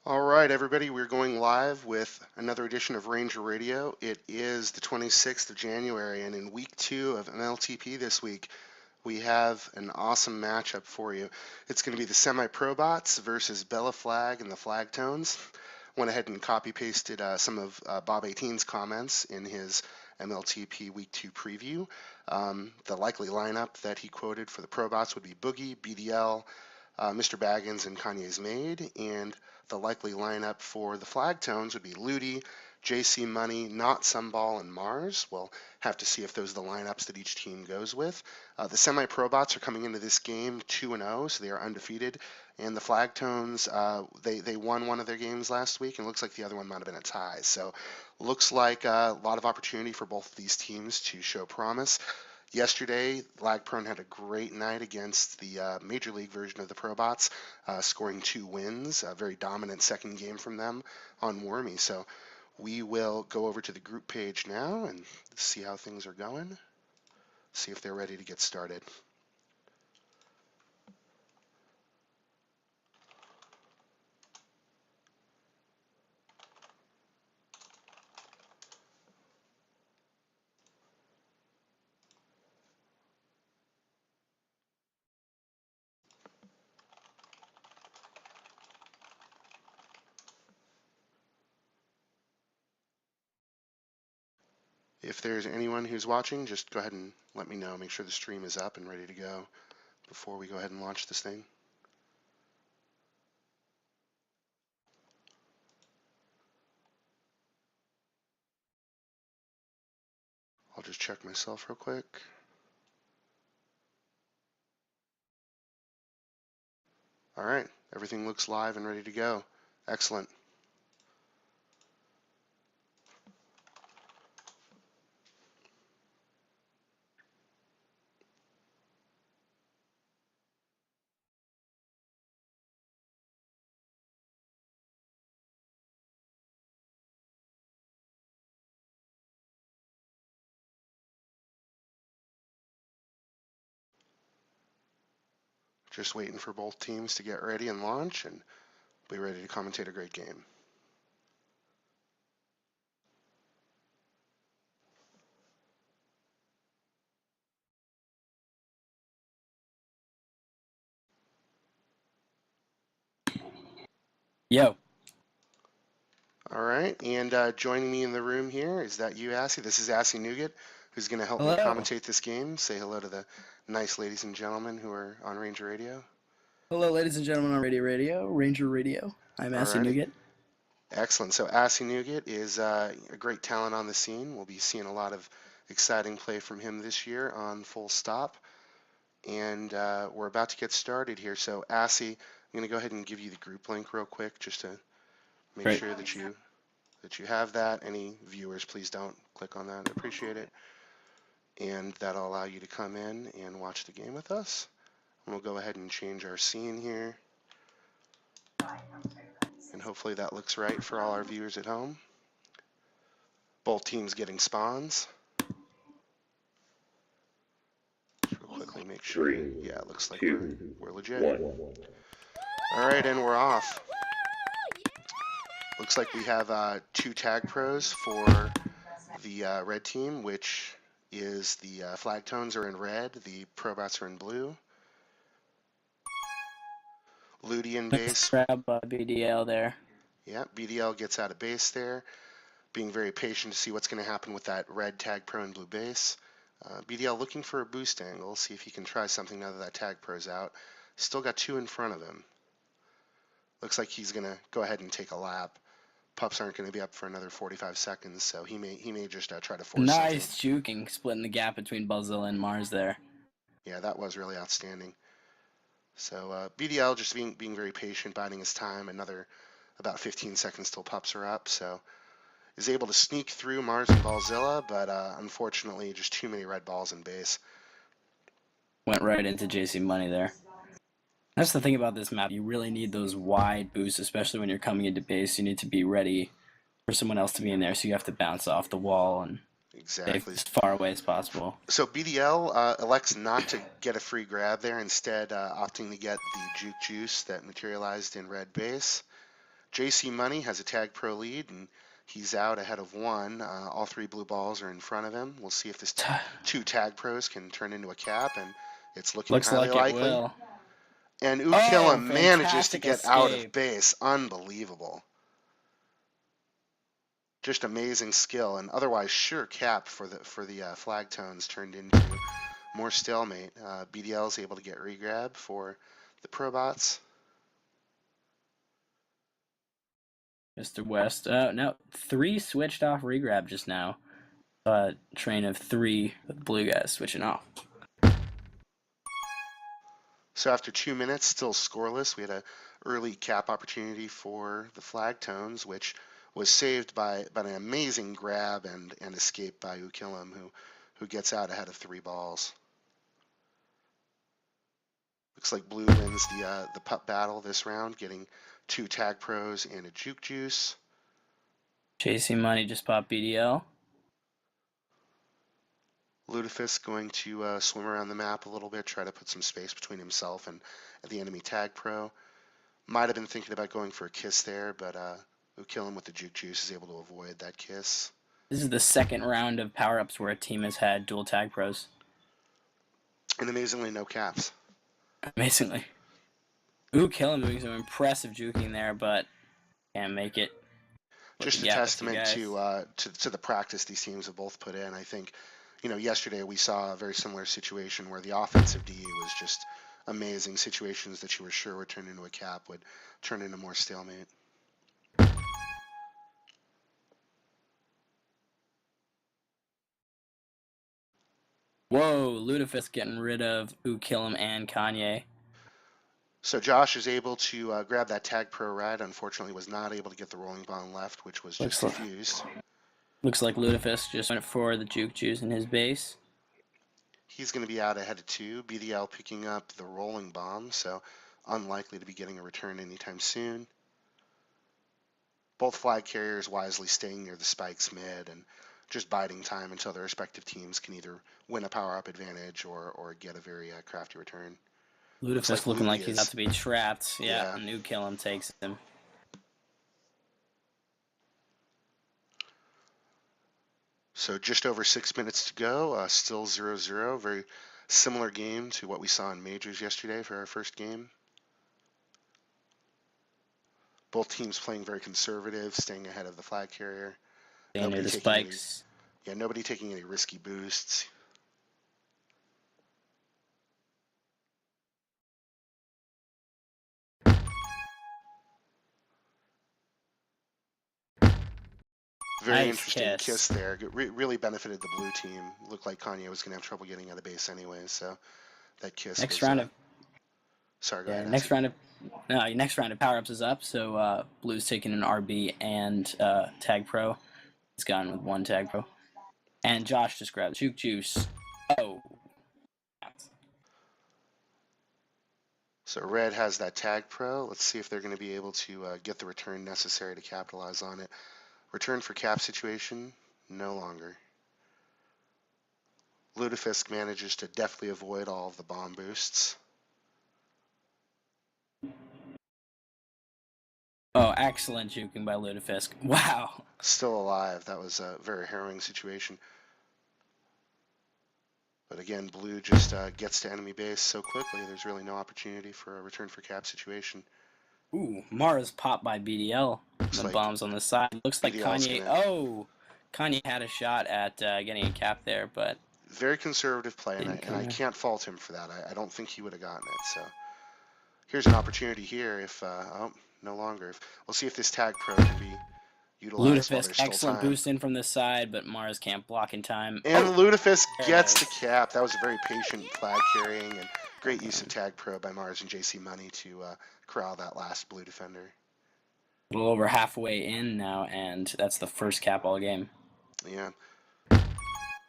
All right, everybody, we're going live with another edition of Ranger Radio. It is the 26th of January, and in week 2 of mLTP this week, we have an awesome matchup for you. It's going to be the Semi-Probots versus Bela Flag and the Flagtones. Went ahead and copy-pasted some of Bob 18's comments in his mLTP Week 2 preview. The likely lineup that he quoted for the Probots would be Boogie, BDL, Mr. Baggins, and Kanye's Maid, and the likely lineup for the Flagtones would be Ludi, JC Money, Not Sunball, and Mars. We'll have to see if those are the lineups that each team goes with. The Semi-Probots are coming into this game 2-0, so they are undefeated. And the Flagtones, they won one of their games last week, and it looks like the other one might have been a tie. So looks like a lot of opportunity for both of these teams to show promise. Yesterday, Flagprone had a great night against the Major League version of the Probots, scoring 2 wins, a very dominant second game from them on Wormy. So we will go over to the group page now and see how things are going, see if they're ready to get started. If there's anyone who's watching, just go ahead and let me know. Make sure the stream is up and ready to go before we go ahead and launch this thing. I'll just check myself real quick. All right, everything looks live and ready to go. Excellent. Just waiting for both teams to get ready and launch and be ready to commentate a great game. Yo. All right, and joining me in the room here is that you, Assy? This is Assy Nougat, who's going to help me commentate this game. Say hello to the nice ladies and gentlemen who are on Ranger Radio. Hello, ladies and gentlemen on Ranger Radio. I'm Assy Nougat. Excellent. So Assy Nougat is a great talent on the scene. We'll be seeing a lot of exciting play from him this year on Full Stop. And we're about to get started here. So Assy, I'm going to go ahead and give you the group link real quick just to make sure that you have that. Any viewers, please don't click on that. I appreciate it. And that'll allow you to come in and watch the game with us. And we'll go ahead and change our scene here. And hopefully that looks right for all our viewers at home. Both teams getting spawns. Just real quickly make sure. Yeah, it looks like we're legit. All right, and we're off. Looks like we have 2 Tagpros for the red team, which is the Flagtones are in red, the Probots are in blue. Ludi in base. Grab BDL there. Yeah, BDL gets out of base there, being very patient to see what's going to happen with that red Tagpro and blue base. BDL looking for a boost angle, see if he can try something now that Tagpro's out. Still got 2 in front of him. Looks like he's going to go ahead and take a lap. Pups aren't going to be up for another 45 seconds, so he may just try to force something. Nice juking, splitting the gap between Buzzilla and Mars there. Yeah, that was really outstanding. So BDL just being very patient, biding his time. Another about 15 seconds till pups are up. So is able to sneak through Mars and Ballzilla, but unfortunately just too many red balls in base. Went right into JC Money there. That's the thing about this map. You really need those wide boosts, especially when you're coming into base. You need to be ready for someone else to be in there, so you have to bounce off the wall and stay as far away as possible. So BDL elects not to get a free grab there, instead opting to get the juke juice that materialized in red base. JC Money has a Tag Pro lead, and he's out ahead of one. All three blue balls are in front of him. We'll see if this two Tag Pros can turn into a cap, and it's looking Looks highly like it likely. will. And Oh, Ukillam manages to fantastic get out of escape. base. Unbelievable. Just amazing skill, and otherwise sure cap for the Flagtones turned into more stalemate. BDL is able to get regrab for the Probots. Mr. West. No, 3 switched off regrab just now. Train of 3 with the blue guys switching off. So after 2 minutes, still scoreless, we had an early cap opportunity for the Flagtones, which was saved by an amazing grab and escape by Ukillam, who gets out ahead of 3 balls. Looks like blue wins the pup battle this round, getting 2 Tag Pros and a Juke Juice. JC Money just popped BDL. Lutefisk going to swim around the map a little bit, try to put some space between himself and the enemy Tag Pro. Might have been thinking about going for a kiss there, but Ukillam with the Juke Juice is able to avoid that kiss. This is the second round of power-ups where a team has had dual Tag Pros. And amazingly, no caps. Amazingly. Ukillam doing some impressive juking there, but can't make it. Just a testament to the practice these teams have both put in. I think, yesterday we saw a very similar situation where the offensive DE was just amazing. Situations that you were sure would turn into a cap would turn into more stalemate. Whoa, Lutefisk getting rid of Ukillam and Kanye. So Josh is able to grab that Tag Pro ride. Unfortunately, was not able to get the rolling bomb left, which was just defused. Looks like Lutefisk just went for the Juke Juice in his base. He's going to be out ahead of 2. BDL picking up the rolling bomb, so unlikely to be getting a return anytime soon. Both flag carriers wisely staying near the spikes mid and just biding time until their respective teams can either win a power-up advantage or get a very crafty return. Lutefisk looking like he's about to be trapped. Yeah, and Ukillam takes him. So just over 6 minutes to go, still 0-0. Very similar game to what we saw in Majors yesterday for our first game. Both teams playing very conservative, staying ahead of the flag carrier. Staying near the spikes. Nobody taking any risky boosts. Very interesting kiss there. Really benefited the blue team. Looked like Kanye was going to have trouble getting out of base anyway, so that kiss next round of sorry, go ahead. Next round of power-ups is up, so blue's taking an RB and Tag Pro. He's gone with 1 Tag Pro. And Josh just grabbed Juke Juice. Oh. So red has that Tag Pro. Let's see if they're going to be able to get the return necessary to capitalize on it. Return for cap situation, no longer. Lutefisk manages to deftly avoid all of the bomb boosts. Oh, excellent juking by Lutefisk. Wow. Still alive. That was a very harrowing situation. But again, blue just gets to enemy base so quickly, there's really no opportunity for a return for cap situation. Ooh, Mara's popped by BDL. The bombs on the side. Looks like Kanye. Oh, Kanye had a shot at getting a cap there, but very conservative play, and I can't fault him for that. I don't think he would have gotten it. So here's an opportunity here. If no longer. We'll see if this Tag Pro can be utilized. Lutefisk, excellent boost in from the side, but Mars can't block in time. And Lutefisk gets the cap. That was a very patient flag carrying and great use of Tag Pro by Mars and JC Money to corral that last blue defender. A little over halfway in now, and that's the first cap all game. Yeah.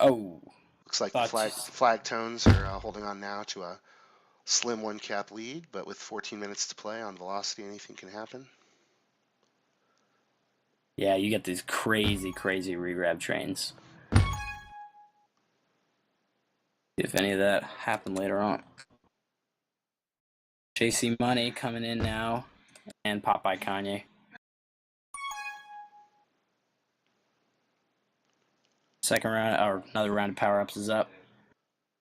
Oh. Looks like the Flagtones are holding on now to a slim 1 cap lead, but with 14 minutes to play on velocity, anything can happen. Yeah, you get these crazy regrab trains. See if any of that happened later on. JC Money coming in now, and pop by Kanye. Second round, or another round of power-ups is up.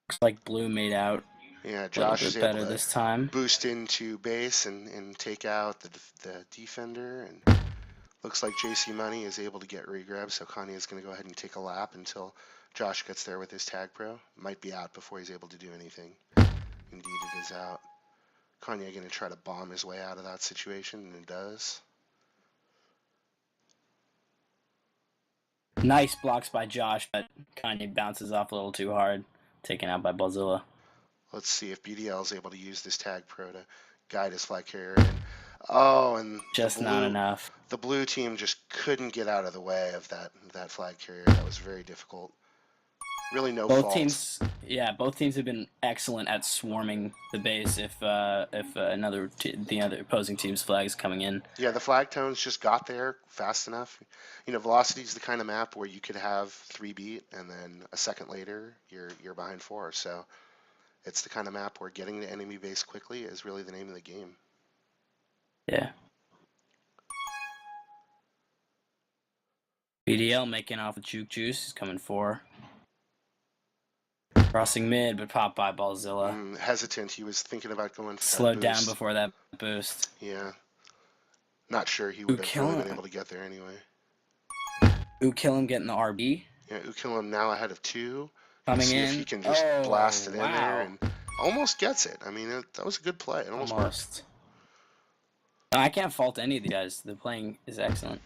Looks like blue made out Yeah, a little Josh is bit able better to this time. boost into base and take out the defender. And looks like JC Money is able to get regrab, so Kanye is going to go ahead and take a lap until Josh gets there with his Tagpro. Might be out before he's able to do anything. Indeed, it is out. Kanye going to try to bomb his way out of that situation, and it does. Nice blocks by Josh, but Kanye bounces off a little too hard, taken out by Ballzilla. Let's see if BDL is able to use this Tagpro to guide his flag carrier in. Oh, and Just not enough. the blue team just couldn't get out of the way of that flag carrier. That was very difficult. Really no Both fault. both teams have been excellent at swarming the base if the other opposing team's flag is coming in. Yeah, the Flagtones just got there fast enough. You know, Velocity is the kind of map where you could have 3 beat and then a second later you're behind 4. So it's the kind of map where getting to enemy base quickly is really the name of the game. Yeah. BDL making off with Juke Juice. He's coming 4. Crossing mid, but popped by Ballzilla. Hesitant. He was thinking about going for Slowed that down boost. before that boost. Yeah. Not sure he would have really been able to get there anyway. Ukillum getting the RB. Yeah, Ukillum now ahead of 2. Coming see in. if he can just blast it in there and almost gets it. I mean, that was a good play. It almost worked. No, I can't fault any of the guys. The playing is excellent.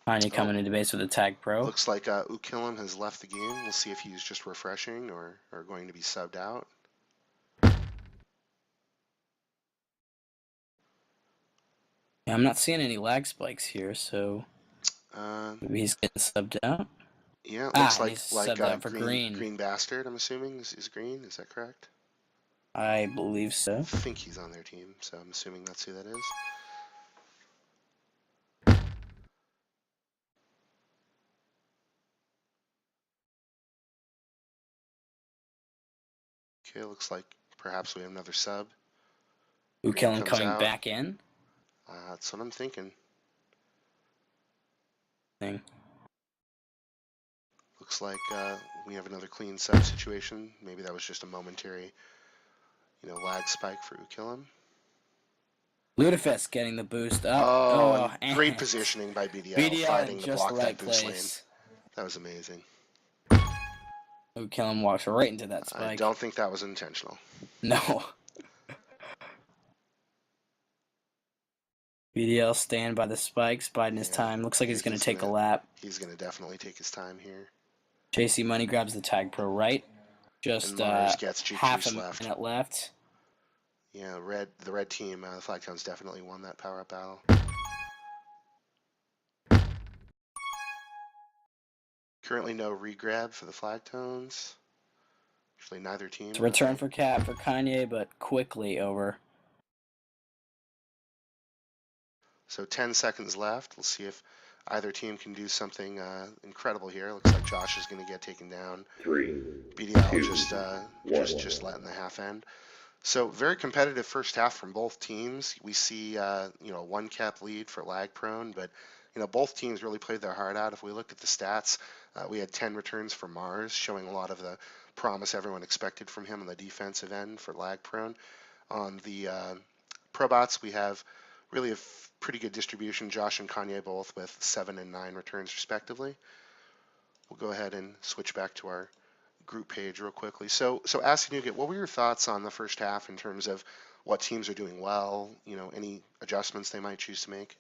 Kanye coming into base with a Tagpro. Looks like Ukillum has left the game. We'll see if he's just refreshing or going to be subbed out. Yeah, I'm not seeing any lag spikes here, so maybe he's getting subbed out. Yeah, it looks like subbed out for green bastard. I'm assuming is green. Is that correct? I believe so. I think he's on their team, so I'm assuming that's who that is. Okay, looks like perhaps we have another sub. Ukillum coming back in? That's what I'm thinking. Looks like we have another clean sub situation. Maybe that was just a momentary, lag spike for Ukillum. Lutefisk getting the boost up. Oh, and great positioning by BDL fighting to block that boost lane. That was amazing. Ukillum walks right into that spike. I don't think that was intentional. No. BDL staying by the spikes, biding his time. Looks like he's going to take a lap. He's going to definitely take his time here. JC Money grabs the Tagpro right. Just half a minute left. Yeah, the red team, the Flagtones definitely won that power-up battle. Currently no regrab for the Flagtones. Actually, neither team. It's a return for Cat for Kanye, but quickly over. So 10 seconds left. We'll see if either team can do something incredible here. Looks like Josh is going to get taken down. 3, BDL 2, just letting the half end. So very competitive first half from both teams. We see one cap lead for lag prone, but both teams really played their heart out. If we look at the stats, we had 10 returns for Mars, showing a lot of the promise everyone expected from him on the defensive end for lag prone. On the Probots, we have really a pretty good distribution. Josh and Kanye both with 7 and 9 returns respectively. We'll go ahead and switch back to our group page real quickly. So Asking Nugget, what were your thoughts on the first half in terms of what teams are doing well, any adjustments they might choose to make?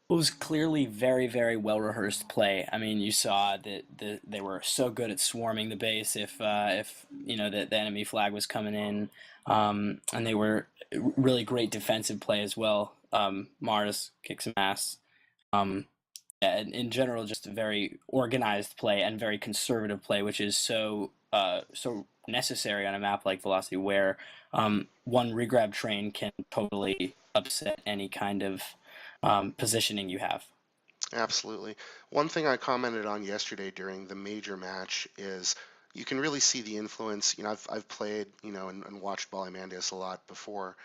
It was clearly very, very well-rehearsed play. I mean, you saw that they were so good at swarming the base if the enemy flag was coming in, and they were really great defensive play as well. Mars kicked some ass. In general, just a very organized play and very conservative play, which is so necessary on a map like Velocity, where one regrab train can totally upset any kind of positioning you have. Absolutely. One thing I commented on yesterday during the major match is you can really see the influence. I've played, and watched Bala a lot before,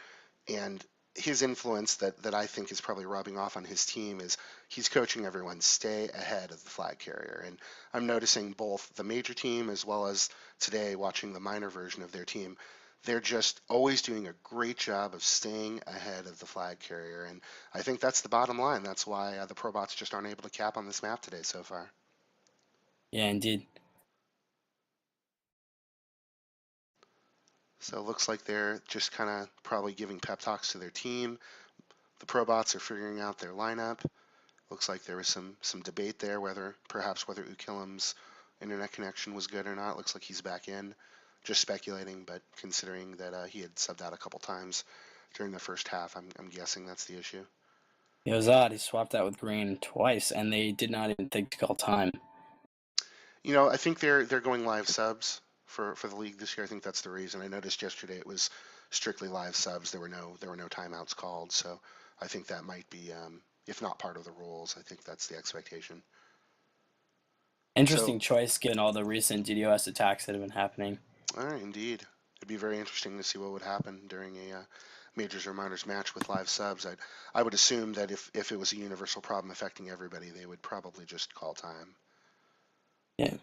and his influence that I think is probably rubbing off on his team is he's coaching everyone stay ahead of the flag carrier. And I'm noticing both the major team as well as today watching the minor version of their team. They're just always doing a great job of staying ahead of the flag carrier. And I think that's the bottom line. That's why the Probots just aren't able to cap on this map today so far. Yeah, indeed. So it looks like they're just kind of probably giving pep talks to their team. The Probots are figuring out their lineup. Looks like there was some debate there whether Ukilim's internet connection was good or not. Looks like he's back in. Just speculating, but considering that he had subbed out a couple times during the first half, I'm guessing that's the issue. It was odd. He swapped out with Green twice, and they did not even think to call time. I think they're going live subs for the league this year. I think that's the reason. I noticed yesterday it was strictly live subs. There were no timeouts called, so I think that might be, if not part of the rules, I think that's the expectation. So, Interesting choice given all the recent DDoS attacks that have been happening. all right, indeed, it'd be very interesting to see what would happen during a majors or minors match with live subs. I would assume that if it was a universal problem affecting everybody, they would probably just call time. Yeah.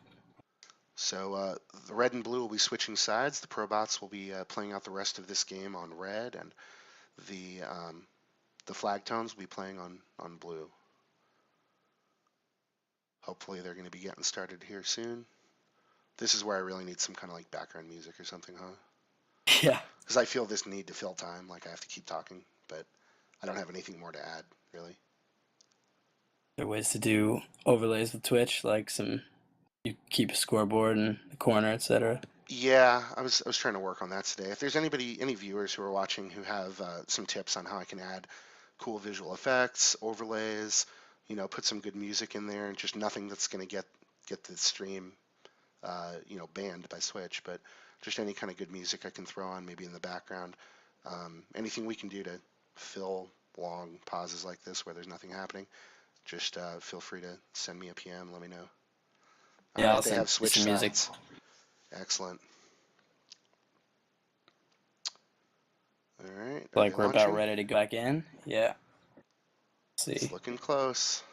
So the red and blue will be switching sides. The Probots will be playing out the rest of this game on red, and the Flagtones will be playing on blue. Hopefully they're going to be getting started here soon. This is where I really need some kind of like background music or something, huh? Yeah. Because I feel this need to fill time, like I have to keep talking, but I don't have anything more to add, really. There are ways to do overlays with Twitch, like you keep a scoreboard in the corner, etc. Yeah, I was trying to work on that today. If there's any viewers who are watching who have some tips on how I can add cool visual effects, overlays, put some good music in there, and just nothing that's going to get the stream, banned by Switch, but just any kind of good music I can throw on, maybe in the background. Anything we can do to fill long pauses like this where there's nothing happening, just feel free to send me a PM. Let me know. All Yeah, right, I'll they send have you switch some music. sides. Excellent. All right, are they Like we're about launching? ready to go back in. Yeah. Let's It's see. looking close.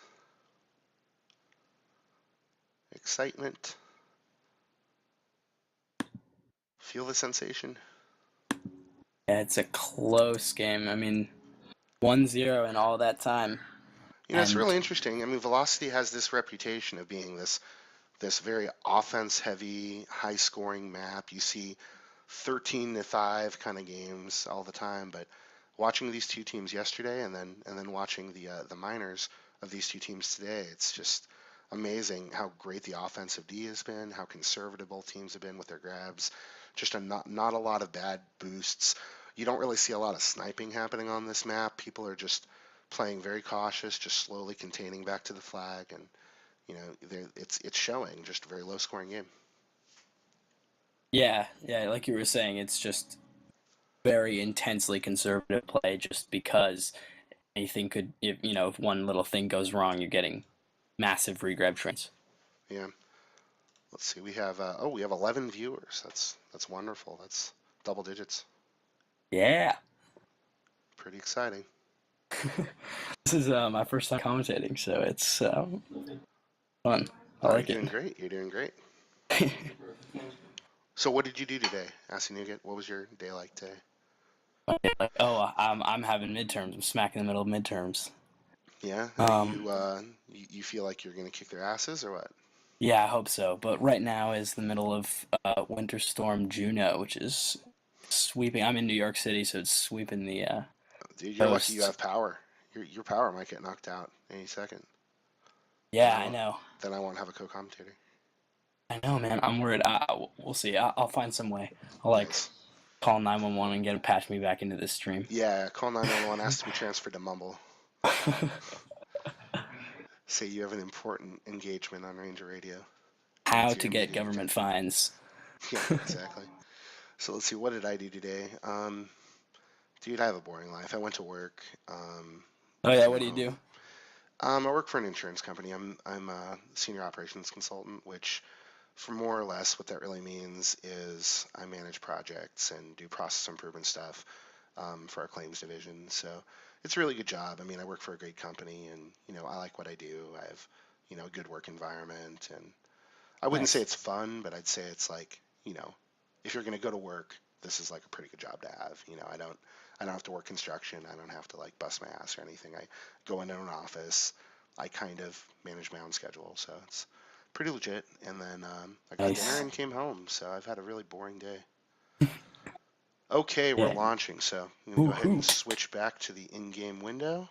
Excitement. Feel the sensation. Yeah, it's a close game. I mean, 1-0 in all that time. It's And really interesting. I mean, Velocity has this reputation of being this very offense-heavy, high-scoring map. You see 13-5 kind of games all the time, but watching these two teams yesterday and then watching the minors of these two teams today, it's just amazing how great the offensive D has been, how conservative both teams have been with their grabs. Just not a lot of bad boosts. You don't really see a lot of sniping happening on this map. People are just playing very cautious, just slowly containing back to the flag, and it's showing. Just a very low scoring game. yeah, like you were saying, it's just very intensely conservative play just because anything could, if one little thing goes wrong, you're getting massive regrab trains. Yeah. Let's see. We have 11 viewers. That's wonderful. That's double digits. Yeah. Pretty exciting. This is my first time commentating, so it's fun. I Oh, you're like it. doing great. You're doing great. So what did you do today, Assy Nougat? What was your day like today? Oh, I'm having midterms. I'm smack in the middle of midterms. Yeah. Um, You feel like you're gonna kick their asses or what? yeah, I hope so. But right now is the middle of Winter Storm Juno, which is sweeping. I'm in New York City, so it's sweeping the Dude, you're lucky you coast. have power. Your power might get knocked out any second. Then Yeah, I I won't. know. Then I won't have a co-commentator. I know, man. I'm worried. We'll see. I'll find some way. I'll Nice. call 911 and get them patch me back into this stream. Yeah. Call 911. Ask to be transferred to Mumble. Say you have an important engagement on Ranger Radio. How Needs to your get immediate government attention. fines. Yeah, exactly. So let's see. What did I do today? Dude, I have a boring life. I went to work. Oh yeah, Came what do you home. do? I work for an insurance company. I'm a senior operations consultant, which, for more or less, what that really means is I manage projects and do process improvement stuff for our claims division. So it's a really good job. I mean, I work for a great company, and I like what I do. I have a good work environment, and I wouldn't say Nice. it's fun, but I'd say it's like if you're going to go to work, this is like a pretty good job to have. I don't have to work construction. I don't have to like bust my ass or anything. I go into an office. I kind of manage my own schedule, so it's pretty legit. And then I got dinner Nice. and came home. So I've had a really boring day. Okay, we're Yeah. launching, so I'm going to go ahead and Woohoo. switch back to the in-game window.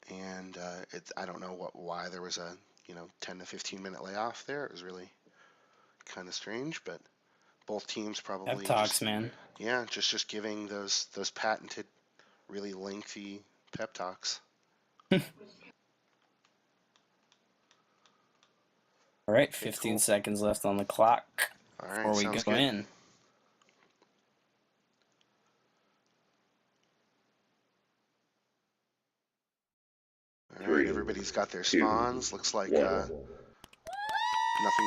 And I don't know why there was a 10 to 15 minute layoff there. It was really kind of strange, but both teams Pep probably talks, man. just giving those patented, really lengthy pep talks. All right, Okay, 15 cool. seconds left on the clock All before right, we sounds go good. in. All right, everybody's got their spawns. Looks like nothing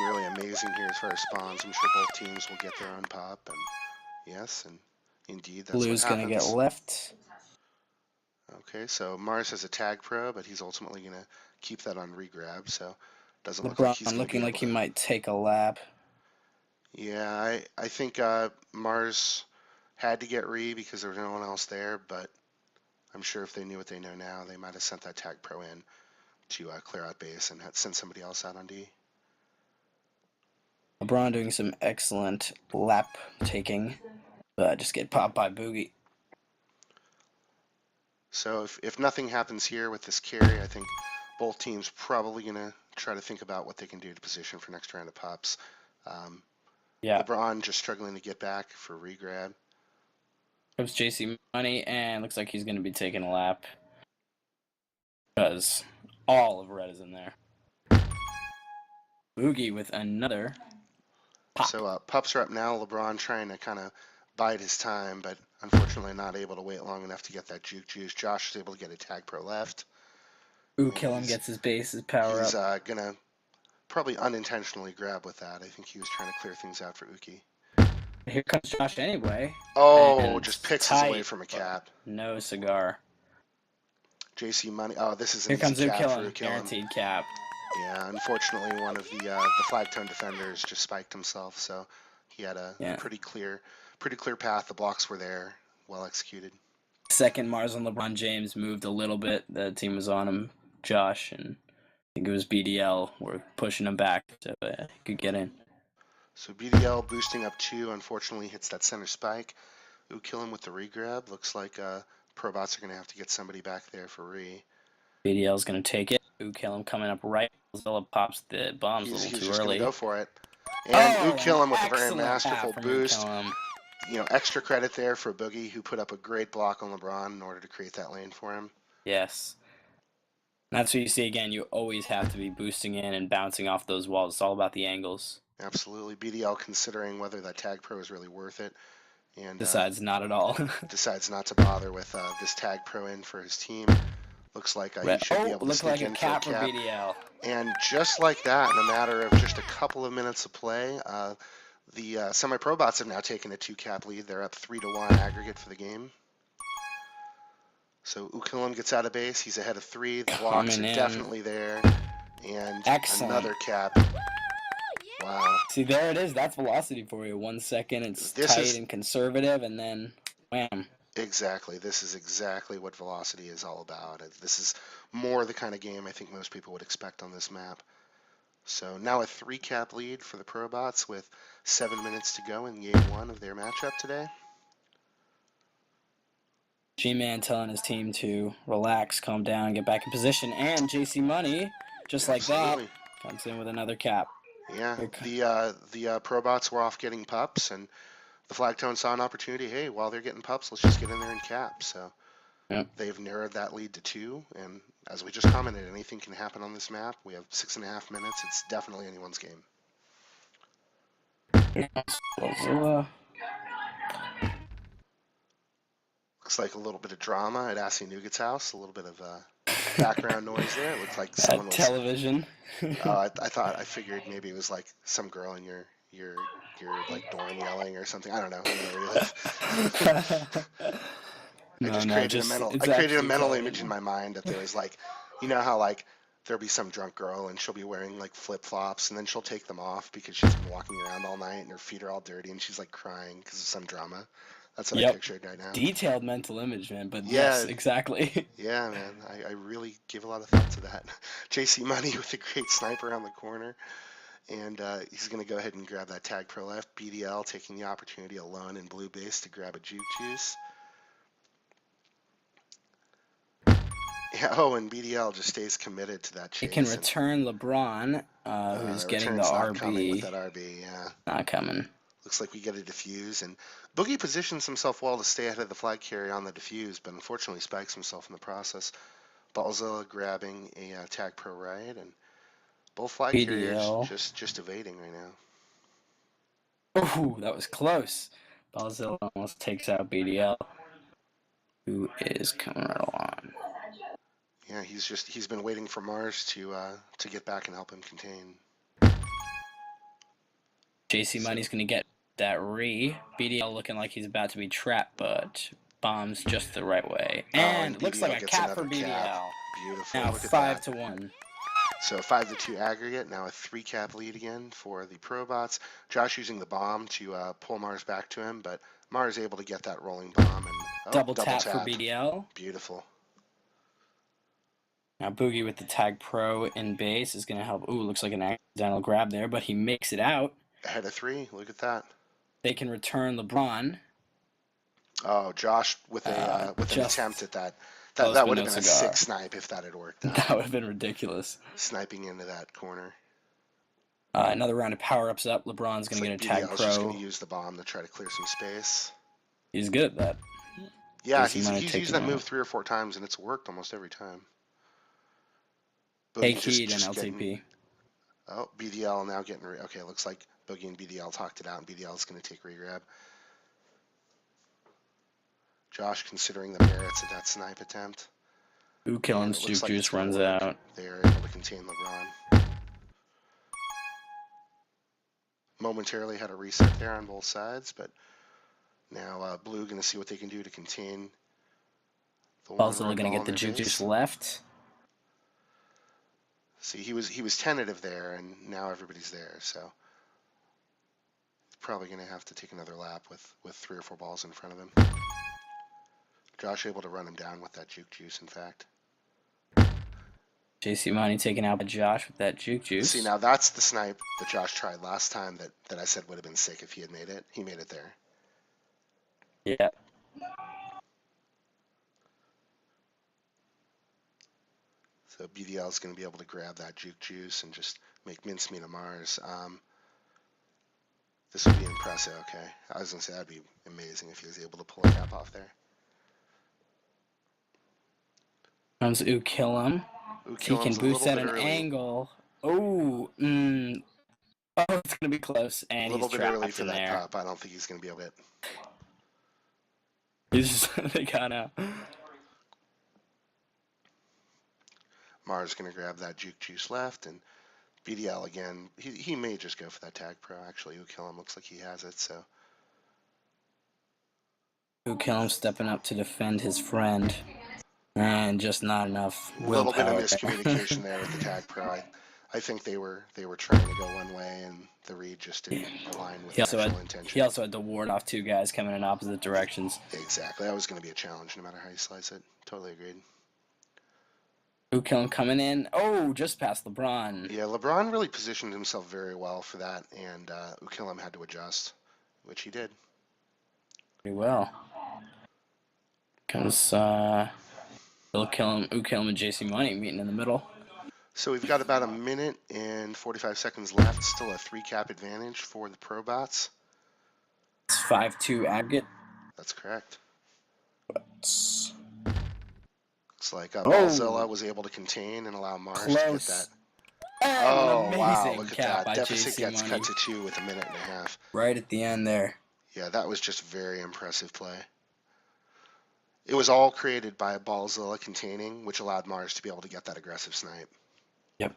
really amazing here as far as spawns. I'm sure both teams will get their own pop, and yes, and indeed, that's what Blue's gonna get happens. left. Okay, so Mars has a Tagpro, but he's ultimately going to keep that on regrab, so doesn't look like LeBron he's going to looking be like able he to. might take a lap. Yeah, I think Mars had to get because there was no one else there, but I'm sure if they knew what they know now, they might have sent that Tagpro in to clear out base and send somebody else out on D. LeBron doing some excellent lap taking, but just get popped by Boogie. So if nothing happens here with this carry, I think both teams probably going to try to think about what they can do to position for next round of pops. Yeah. LeBron just struggling to get back for regrab. Comes JC Money, and looks like he's going to be taking a lap. Because all of red is in there. Boogie with another pop. So pups are up now. LeBron trying to kind of bide his time, but unfortunately not able to wait long enough to get that juke juice. Josh is able to get a Tagpro left. Kill him, gets his base, his power He's up. gonna probably unintentionally grab with that. I think he was trying to clear things out for Uki. Here comes Josh anyway. Oh, And just pixels away tight, from a cap. no cigar. JC Money. Oh, this is an Here easy comes cap for Ukillin, Ukillin. guaranteed cap. Yeah, unfortunately one of the Flagtone defenders just spiked himself, so he had a pretty clear path. The blocks were there, well executed. Second Mars on LeBron James moved a little bit. The team was on him, Josh, and I think it was BDL were pushing him back so he could get in. So BDL boosting up 2, unfortunately hits that center spike. Kill him with the regrab. Looks like Probots are going to have to get somebody back there for re. BDL's going to take it. Kill him coming up right. Zilla pops the bombs a little He's too just early. Going to go for it. And Kill him with a very excellent masterful tap from boost. Ukillin. Extra credit there for Boogie, who put up a great block on LeBron in order to create that lane for him. Yes. That's what you see again. You always have to be boosting in and bouncing off those walls. It's all about the angles. Absolutely. BDL considering whether that Tagpro is really worth it. And decides not at all. decides not to bother with this Tagpro in for his team. Looks like he should be able to sneak in for a cap. BDL. And just like that, in a matter of just a couple of minutes of play, the Semi-Probots have now taken a 2-cap lead. They're up 3-1 aggregate for the game. So Ukillin gets out of base. He's ahead of 3. The blocks are definitely there. And another cap. Wow. See, there it is. That's velocity for you. 1 second, it's tight and conservative, and then wham. Exactly. This is exactly what velocity is all about. This is more the kind of game I think most people would expect on this map. So now a 3-cap lead for the Probots with 7 minutes to go in game 1 of their matchup today. G-Man telling his team to relax, calm down, get back in position, and JC Money, just like that, comes in with another cap. Yeah, the Probots were off getting pups, and the Flagtones saw an opportunity. Hey, while they're getting pups, let's just get in there and cap. So they've narrowed that lead to 2, and as we just commented, anything can happen on this map. We have 6.5 minutes. It's definitely anyone's game. Looks like a little bit of drama at Assy Nougat's house. A little bit of background noise there. It looks like someone was television. I figured maybe it was like some girl in your you're like Dorn yelling or something. I don't know. I don't know where you live. I No, just no, created a just mental I it's created a actually mental image in Italian. my mind that there was like, you know how like there'll be some drunk girl and she'll be wearing like flip flops and then she'll take them off because she's been walking around all night and her feet are all dirty and she's like crying because of some drama. That's what I Yep. pictured right now. Detailed mental image, man. But yes, Yeah, exactly. yeah, man. I really give a lot of thought to that. JC Money with a great sniper on the corner. And he's going to go ahead and grab that tag pro left. BDL taking the opportunity alone in blue base to grab a juke juice. Yeah, oh, and BDL just stays committed to that It can chase. And return LeBron, who's the getting the return's not coming with RB. that RB. Yeah, Not coming. looks like we get a defuse. And Boogie positions himself well to stay ahead of the flag carrier on the defuse, but unfortunately spikes himself in the process. Ballzilla grabbing a tag pro right, and both flag carriers BDL. just evading right now. Oh, that was close. Balzilla almost takes out BDL, who is coming right along. Yeah, he's been waiting for Mars to get back and help him contain. JC So Money's going to get that re. BDL looking like he's about to be trapped, but bombs just the right way. And and looks like BDL a gets cap for another cap. BDL. Beautiful. Now Look at 5-1. So 5-2 aggregate. Now a 3-cap lead again for the Probots. Josh using the bomb to pull Mars back to him, but Mars able to get that rolling bomb and Double double tap for tap. BDL. Beautiful. Now Boogie with the Tagpro in base is going to help. Ooh, looks like an accidental grab there, but he makes it out. Ahead of 3. Look at that. They can return LeBron. Oh, Josh with an attempt Just at that. close That but would have no been a cigar. 6 snipe if that had worked out. That would have been ridiculous. Sniping into that corner. Another round of power-ups up. LeBron's going to get a Tag BDL is just going Pro. to use the bomb to try to clear some space. He's good at that. Yeah, JC Money he's used taking that move out. 3 or 4 times and it's worked almost every time. Take Boogie heed and just getting. LTP. Oh, BDL now getting. Okay, looks like Boogie and BDL talked it out, and BDL is going to take regrab. Josh considering the merits of that snipe attempt. Ooh, Killen's Juke Like Juice runs out. They are able to contain LeBron. Momentarily had a reset there on both sides, but now Blue going to see what they can do to contain the one Also red going to ball get in the their Juke base. Juice left. See, he was tentative there, and now everybody's there, so probably going to have to take another lap with 3 or 4 balls in front of him. Josh able to run him down with that juke juice, in fact. JC Money taking out by Josh with that Juke Juice. See, now that's the snipe that Josh tried last time that I said would have been sick if he had made it. He made it there. Yeah. So BDL is going to be able to grab that juke juice and just make mincemeat of Mars. This would be impressive. Okay, I was going to say that'd be amazing if he was able to pull a cap off there. Comes Ukilum. He can boost at an angle. Oh, oh, it's gonna be close, and a little he's bit early trapped for in that there. pop. I don't think he's going to be able to. He's just they got out. Mars going to grab that juke juice left, and BDL again. He may just go for that tag pro. Actually, Ukilum looks like he has it. So Ukilum stepping up to defend his friend, and just not enough willpower. A little bit of miscommunication there with the tag pro. I think they were trying to go one way, and the read just didn't align with the actual intention. He also had to ward off 2 guys coming in opposite directions. Exactly. That was going to be a challenge no matter how you slice it. Totally agreed. Ukilum coming in. Oh, just past LeBron. Yeah, LeBron really positioned himself very well for that, and Ukilum had to adjust, which he did. Pretty well. Comes Ukilum and JC Money meeting in the middle. So we've got about a minute and 45 seconds left. Still a 3-cap advantage for the Probots. It's 5-2 aggregate. That's correct. Looks like Ballzilla was able to contain and allow Mars to get that. Oh, wow, look at that. Deficit gets cut to 2 with a minute and a half. Right at the end there. Yeah, that was just very impressive play. It was all created by Ballzilla containing, which allowed Mars to be able to get that aggressive snipe. Yep.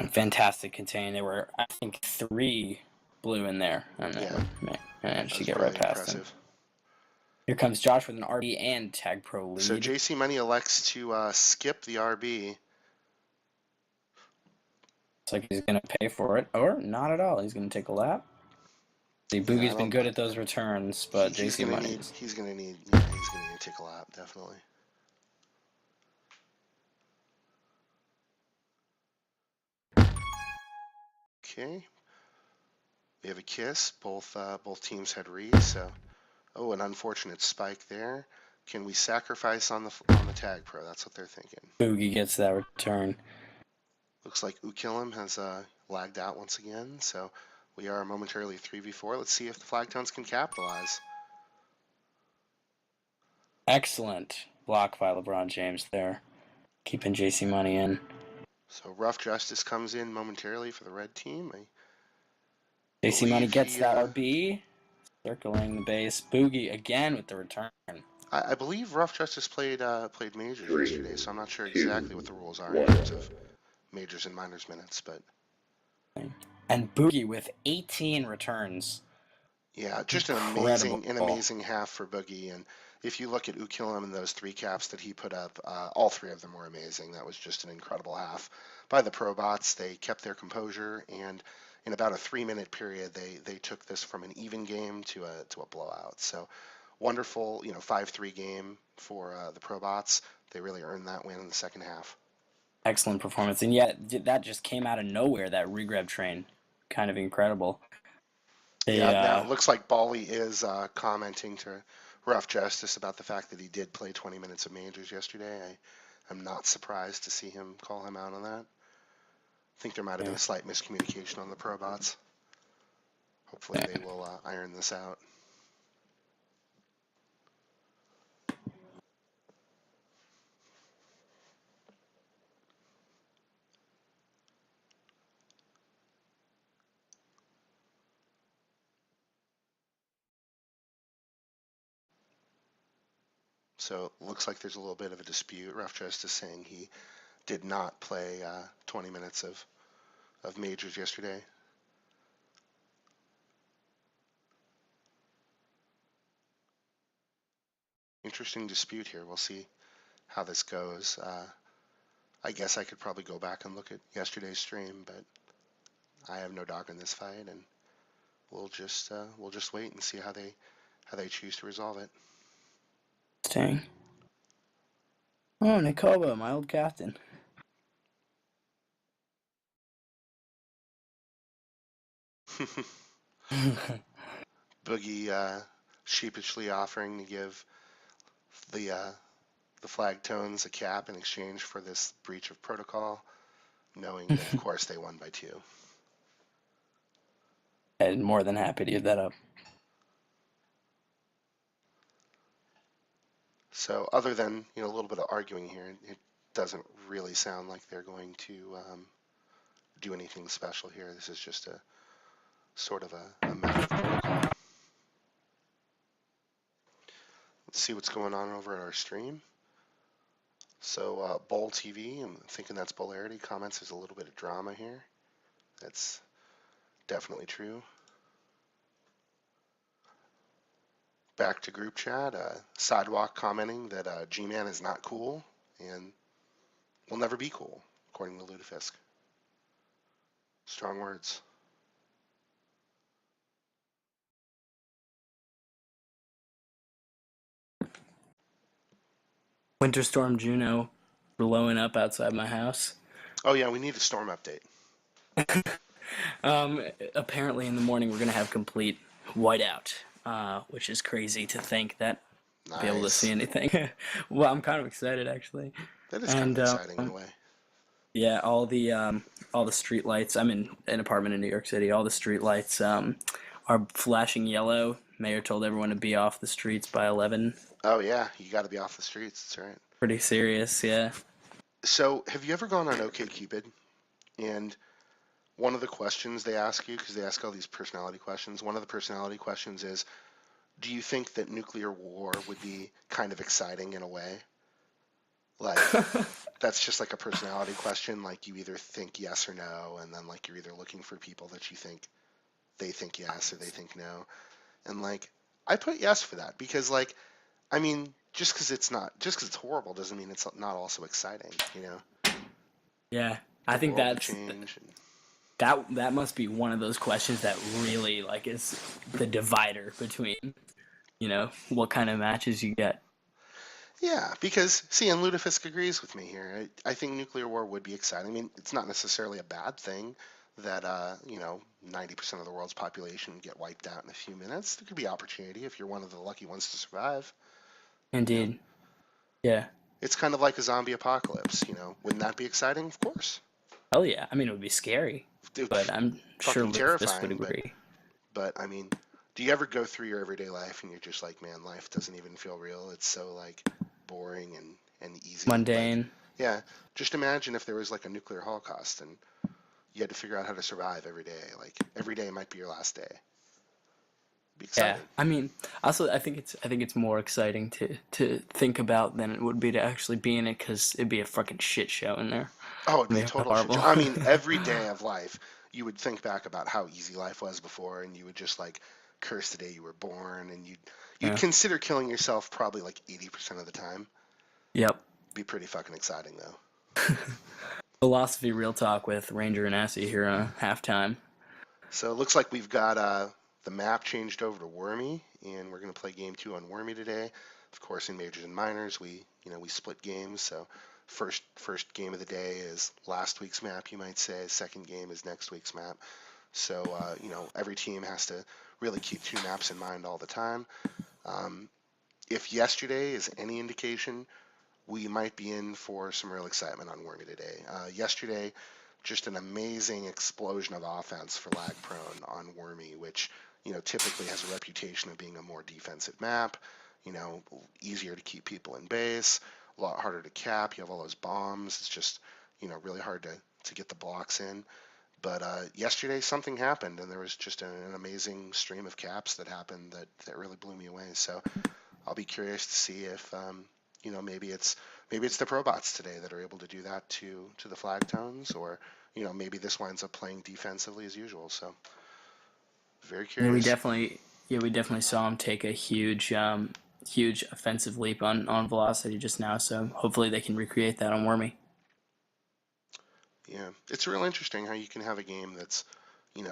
Fantastic contain. There were, I think, 3 blue in there, and Yeah, managed that to was get right really past him. impressive. Here comes Josh with an RB and Tagpro lead. So JC Money elects to skip the RB. Looks like he's going to pay for it, or not at all. He's going to take a lap. See, Boogie's been good at those returns, but JC Money. He's gonna need to take a lap, definitely. Okay. We have a kiss. Both teams had rees, so an unfortunate spike there. Can we sacrifice on the Tagpro? That's what they're thinking. Boogie gets that return. Looks like Ukilim has lagged out once again, so we are momentarily 3v4. Let's see if the Flagtones can capitalize. Excellent block by LeBron James there, keeping JC Money in. So Rough Justice comes in momentarily for the red team. JC Money gets that RB, circling the base. Boogie again with the return. I believe Rough Justice played majors yesterday, so I'm not sure exactly what the rules are in terms of majors and minors minutes, but. And Boogie with 18 returns. Yeah, just an amazing half for Boogie. And if you look at Ukilim and those 3 caps that he put up, all 3 of them were amazing. That was just an incredible half by the Probots. They kept their composure, and in about a 3-minute period, they took this from an even game to a blowout. So wonderful, 5-3 game for the Probots. They really earned that win in the second half. Excellent performance, and yet that just came out of nowhere. That regrab train, kind of incredible. Now it looks like Bali is commenting to Rough Justice about the fact that he did play 20 minutes of majors yesterday. I'm not surprised to see him call him out on that. I think there might have been a slight miscommunication on the Probots. Hopefully they will iron this out. So it looks like there's a little bit of a dispute. Rough Justice saying he did not play 20 minutes of majors yesterday. Interesting dispute here. We'll see how this goes. I guess I could probably go back and look at yesterday's stream, but I have no dog in this fight, and we'll just wait and see how they choose to resolve it. Dang. Oh, Nikoba, my old captain. Boogie sheepishly offering to give the Flagtones a cap in exchange for this breach of protocol, knowing that of course they won by 2. I'm more than happy to give that up. So other than a little bit of arguing here, it doesn't really sound like they're going to do anything special here. This is just a sort of a matter of protocol. Let's see what's going on over at our stream. So Bowl TV, I'm thinking that's Polarity, comments there's a little bit of drama here. That's definitely true. Back to group chat, Sidewalk commenting that G-Man is not cool and will never be cool, according to Ludafisk. Strong words. Winter Storm Juno blowing up outside my house. Oh yeah, we need a storm update. Apparently in the morning we're going to have complete whiteout, which is crazy to think that I'll be able to see anything. Well, I'm kind of excited actually. That is kind of exciting in a way. Yeah, all the street lights. I'm in an apartment in New York City. All the street lights are flashing yellow. Mayor told everyone to be off the streets by 11. Oh yeah, you got to be off the streets. That's right. Pretty serious, yeah. So, have you ever gone on OkCupid? And one of the questions they ask you, because they ask all these personality questions, one of the personality questions is, do you think that nuclear war would be kind of exciting in a way? Like, that's just like a personality question. Like, you either think yes or no, and then like you're either looking for people that you think they think yes or they think no. And like, I put yes for that because like, I mean, just because it's horrible doesn't mean it's not also exciting, you know? Yeah, I The think world would change. And, that must be one of those questions that really like is the divider between what kind of matches you get. yeah, because see, and Ludafisk agrees with me here. I think nuclear war would be exciting. I mean, it's not necessarily a bad thing that 90% of the world's population get wiped out in a few minutes. There could be opportunity if you're one of the lucky ones to survive. You know, Indeed. Yeah. it's kind of like a zombie apocalypse. Wouldn't that be exciting? Of course, Hell yeah. I mean, it would be scary, it but I'm sure fucking Ludafisk would terrifying. But agree. I mean, do you ever go through your everyday life and you're just like, man, life doesn't even feel real. It's so like boring and easy. Like, Mundane. yeah, just imagine if there was like a nuclear holocaust and you had to figure out how to survive every day. Like every day might be your last day. It'd be Yeah. exciting. I mean, also I think it's more exciting to think about than it would be to actually be in it because it'd be a fucking shit show in there. Oh, it'd be a It'd be total shit show. horrible. I mean, every day of life, you would think back about how easy life was before, and you would just like curse the day you were born, and you'd Yeah. consider killing yourself probably like 80% of the time. Yep. Be pretty fucking exciting though. Philosophy Real Talk with Ranger and Assy here on halftime. So it looks like we've got the map changed over to Wormy, and we're gonna play game two on Wormy today. Of course, in majors and minors, we split games. So first game of the day is last week's map, you might say. Second game is next week's map. So every team has to really keep two maps in mind all the time. Um, if yesterday is any indication, we might be in for some real excitement on Wormy today. Yesterday, just an amazing explosion of offense for lag prone on Wormy, which typically has a reputation of being a more defensive map. You know, easier to keep people in base, a lot harder to cap. You have all those bombs. It's just really hard to get the blocks in. But yesterday something happened, and there was just an amazing stream of caps that happened that really blew me away. So I'll be curious to see if maybe it's the Probots today that are able to do that to the Flagtones, or maybe this winds up playing defensively as usual. So very Yeah, we curious. definitely we definitely saw him take a huge offensive leap on velocity just now. So hopefully they can recreate that on Wormy. Yeah, it's real interesting how you can have a game that's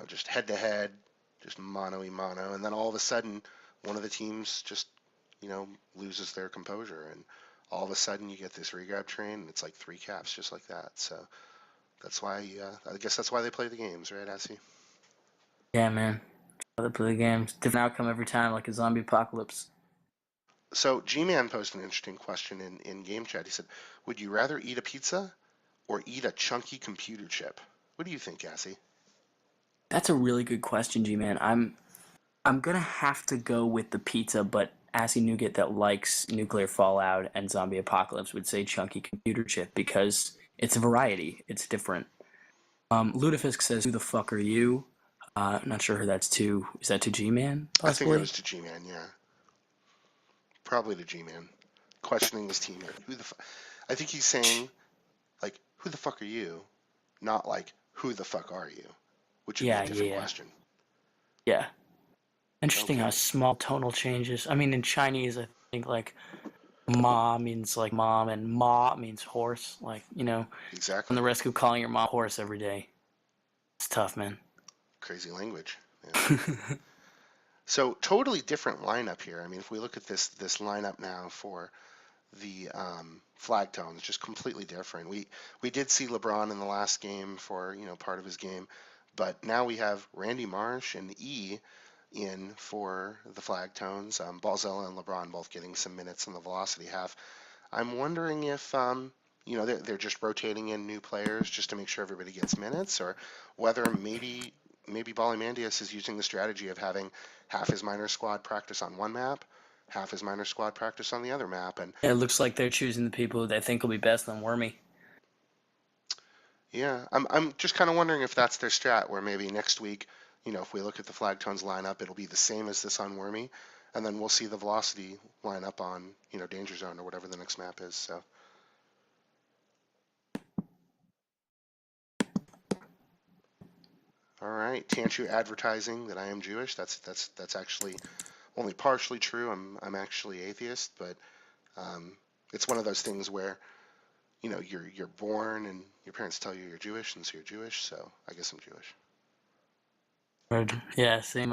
just head to head, just mano y mano, and then all of a sudden one of the teams just loses their composure, and all of a sudden you get this regrab train, and it's like three caps just like that. So that's why, I guess that's why they play the games, right, Assy? Yeah, man. Other play games, different outcome every time, like a zombie apocalypse. So G-Man posted an interesting question in game chat. He said, "Would you rather eat a pizza or eat a chunky computer chip?" What do you think, Assy? That's a really good question, G man. I'm gonna have to go with the pizza, but Assy Nougat that likes nuclear fallout and zombie apocalypse would say chunky computer chip because it's a variety. It's different. Ludafisk says, "Who the fuck are you?" Not sure who that's to. Is that to G Man I think it possibly? was to G-Man, yeah, probably to G-Man, questioning his teammate. I think he's saying like, "Who the fuck are you?" Not like, "Who the fuck are you?" Which would be a Yeah, different yeah, question. yeah. Interesting how Okay, small tonal changes. I mean, in Chinese, I think like ma means like mom, and ma means horse. Like on exactly. the risk of calling your mom horse every day. It's tough, man. Crazy language. Yeah. So totally different lineup here. I mean, if we look at this lineup now for the flag tones, just completely different. We did see LeBron in the last game for part of his game, but now we have Randy Marsh and E in for the flag tones. Balzella and LeBron both getting some minutes in the velocity half. I'm wondering if they're just rotating in new players just to make sure everybody gets minutes, or whether maybe Balimandius is using the strategy of having half his minor squad practice on one map, half his minor squad practice on the other map, and It looks like they're choosing the people they think will be best on Wormy. yeah, I'm just kind of wondering if that's their strat, where maybe next week, if we look at the Flagtones lineup, it'll be the same as this on Wormy, and then we'll see the Velocity lineup on, Danger Zone or whatever the next map is. So All right, Tanchu advertising that I am Jewish. That's actually only partially true. I'm actually atheist, but um, it's one of those things where you're born and your parents tell you you're Jewish, and so you're Jewish. So I guess I'm Jewish. Word. Yeah, same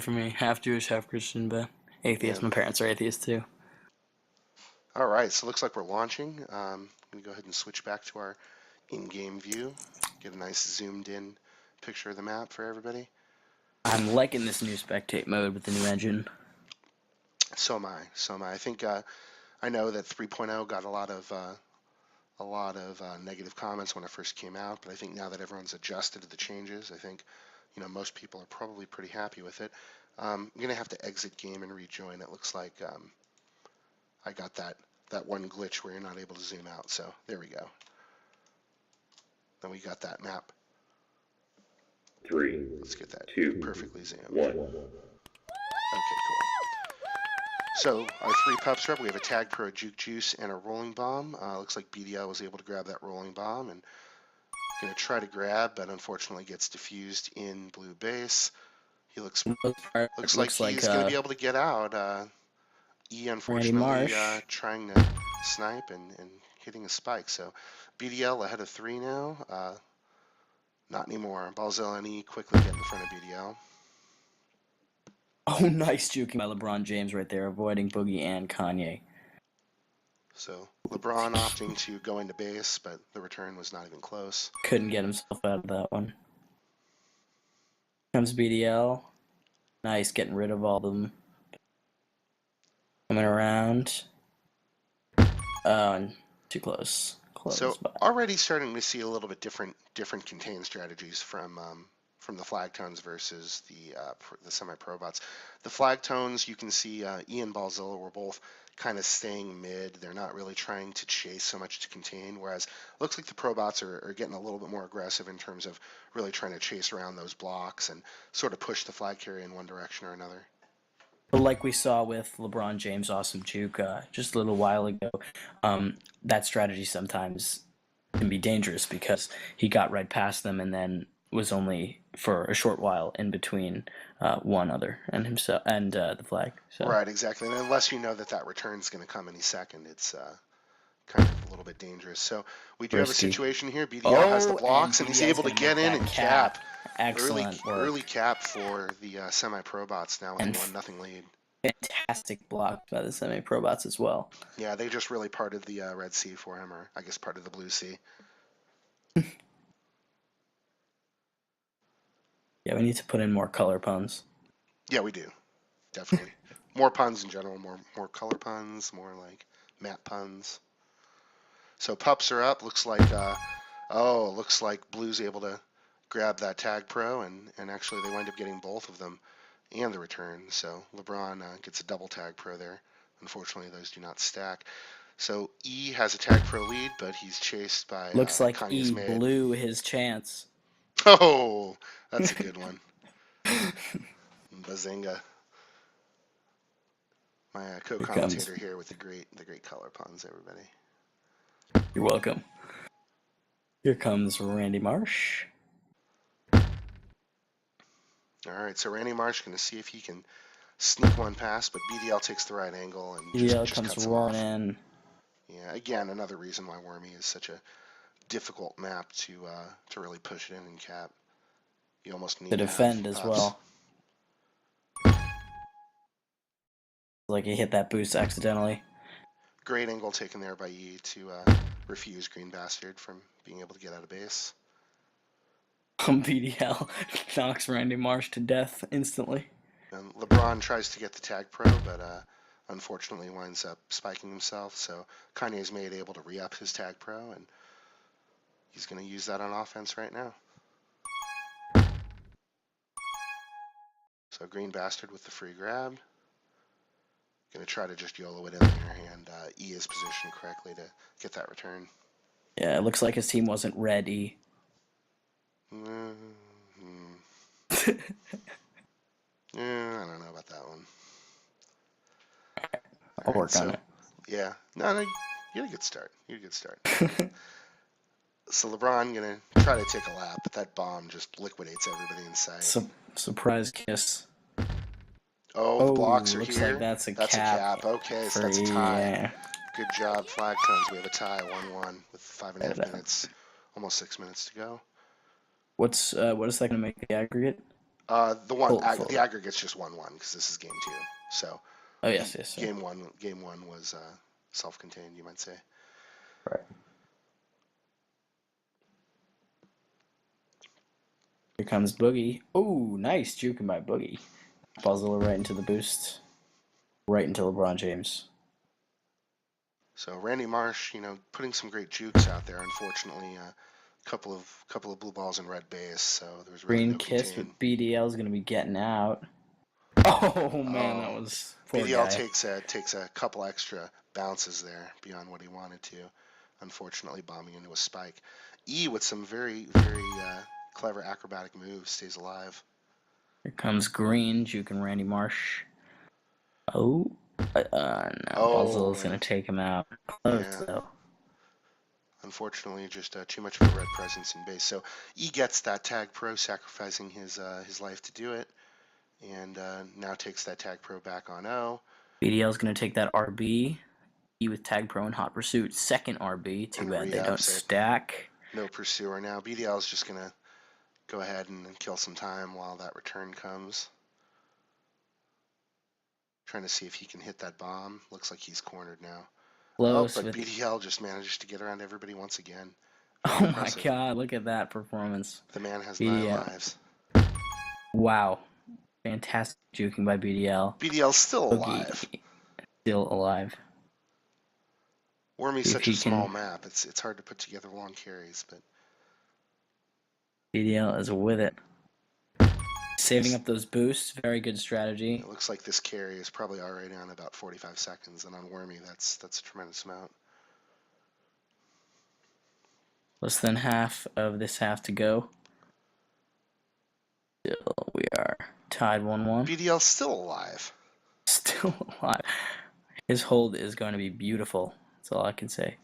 for me. Half Jewish, half Christian, but Yeah. atheist. My parents are atheists too. All right, so it looks like we're launching. I'm gonna go ahead and switch back to our in-game view. Get a nice zoomed-in picture of the map for everybody. I'm liking this new spectate mode with the new engine. So am I. So am I. I think I know that 3.0 got a lot of negative comments when it first came out, but I think now that everyone's adjusted to the changes, I think most people are probably pretty happy with it. I'm gonna have to exit game and rejoin. It looks like I got that one glitch where you're not able to zoom out. So there we go. Then we got that map. 3, Let's get that 2, perfectly zoomed. 1. Okay, cool. So our three pups are up. We have a Tagpro, a Juke Juice, and a Rolling Bomb. Looks like BDL was able to grab that Rolling Bomb and going to try to grab, but unfortunately gets diffused in blue base. He looks like he's going to be able to get out. E unfortunately trying to snipe and hitting a spike. So BDL ahead of 3 now. Not anymore. Balzel and E quickly get in front of BDL. Oh, nice juking by LeBron James right there, avoiding Boogie and Kanye. So LeBron opting to go into base, but the return was not even close. Couldn't get himself out of that one. Comes BDL. Nice, getting rid of all of them. Coming around. Oh, too close. So already starting to see a little bit different contain strategies from the Flagtones versus the Semi-Probots. The Flagtones, you can see Ian Balzilla were both kind of staying mid. They're not really trying to chase so much to contain, whereas it looks like the Probots are getting a little bit more aggressive in terms of really trying to chase around those blocks and sort of push the flag carrier in one direction or another. But like we saw with LeBron James' awesome juke just a little while ago, that strategy sometimes can be dangerous because he got right past them and then was only for a short while in between one other and himself and the flag. So. Right, exactly. And unless you know that return is going to come any second, it's kind of a little bit dangerous. So we do have a situation here. BDL has the blocks, and he's able to get in and cap. Excellent early cap for the Semi-Probots now with a 1-0 lead. Fantastic block by the Semi-Probots as well. Yeah, they just really parted the Red Sea for him, or I guess part of the Blue Sea. Yeah, we need to put in more color puns. Yeah, we do. Definitely. More puns in general, more color puns, more like map puns. So pups are up. Looks like Blue's able to grab that Tagpro, and actually they wind up getting both of them and the return. So LeBron gets a double Tagpro there. Unfortunately, those do not stack. So E has a Tagpro lead, but he's chased by looks like Kanye's E mid. blew his chance. Oh, that's a good one. Bazinga. My co-commentator here with the great color puns, everybody. You're welcome. Here comes Randy Marsh. All right, so Randy Marsh going to see if he can sneak one past, but BDL takes the right angle and just comes cuts him off. In. Yeah, again, another reason why Wormy is such a difficult map to really push it in and cap. You almost need to defend as well. Like he hit that boost accidentally. Great angle taken there by E to refuse Green Bastard from being able to get out of base. BDL knocks Randy Marsh to death instantly. And LeBron tries to get the Tagpro, but unfortunately winds up spiking himself. So Kanye's made able to re-up his Tagpro, and he's going to use that on offense right now. So Green Bastard with the free grab. Going to try to just YOLO it in there, and E is positioned correctly to get that return. Yeah, it looks like his team wasn't ready. Yeah, I don't know about that one. I'll work on it. Yeah. No, you had a good start. So LeBron gonna try to take a lap, but that bomb just liquidates everybody in sight. Surprise kiss. Oh, the Oh, blocks are looks like here. that's a That's a cap cap. Okay, so for that's a tie. yeah. Good job, Flagtones. We have a tie, 1-1 with five and a Right half up. minutes, almost 6 minutes to go. What is that gonna make the aggregate? The aggregate's just 1-1 because this is game two. So Oh yes, yes, sir. game one was self-contained, you might say. Right. Here comes Boogie. Oh, nice juking by Boogie. Puzzle right into the boost. Right into LeBron James. So Randy Marsh, putting some great jukes out there. Unfortunately, couple of blue balls and red base, so there was really Green no kiss, contain. but BDL is gonna be getting out. Oh man, that Oh, was poor BDL guy. takes a couple extra bounces there beyond what he wanted to. Unfortunately, bombing into a spike. E with some very clever acrobatic moves stays alive. Here comes Green juking Randy Marsh. Oh, no, Oh, Puzzle's gonna and take him out. Close yeah, though. unfortunately, just too much of a red presence in base. So E gets that Tagpro, sacrificing his life to do it, and now takes that Tagpro back on O. BDL's gonna take that RB. E with Tagpro and Hot Pursuit. Second RB. Too And bad they don't re-ups it. stack. No pursuer now. BDL is just gonna go ahead and kill some time while that return comes. Trying to see if he can hit that bomb. Looks like he's cornered now. Oh, Close but with. BDL just managed to get around everybody once again. Very Oh my impressive. god! Look at that performance. The man has 9 BDL. lives. Wow. Fantastic juking by BDL. BDL's still Boogie alive. still alive. Wormy's See if such a he small can. map. It's hard to put together long carries, but BDL is with it. Saving up those boosts. Very good strategy. it looks like this carry is probably already on about 45 seconds, and on Wormy, that's a tremendous amount. Less than half of this half to go. Still, we are tied 1-1. BDL's still alive. Still alive. His hold is going to be beautiful. That's all I can say.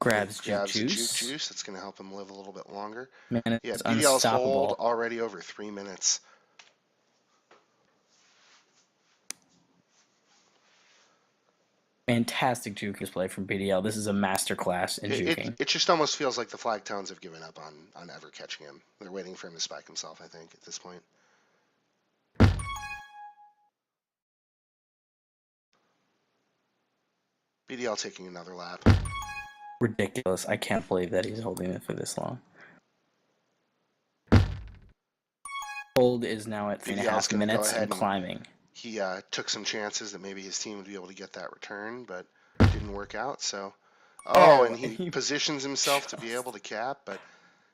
Grabs Juke Grabs the juke Juice. juice. That's going to help him live a little bit longer. Man, Yeah, it's BDL's hold unstoppable. already over 3 minutes. Fantastic juke display from BDL. This is a masterclass in juking. It just almost feels like the Flagtones have given up on ever catching him. They're waiting for him to spike himself, I think, at this point. BDL taking another lap. Ridiculous. I can't believe that he's holding it for this long. Hold is now at 3.5 minutes and climbing. He took some chances that maybe his team would be able to get that return, but didn't work out. So, and he positions himself to be able to cap, but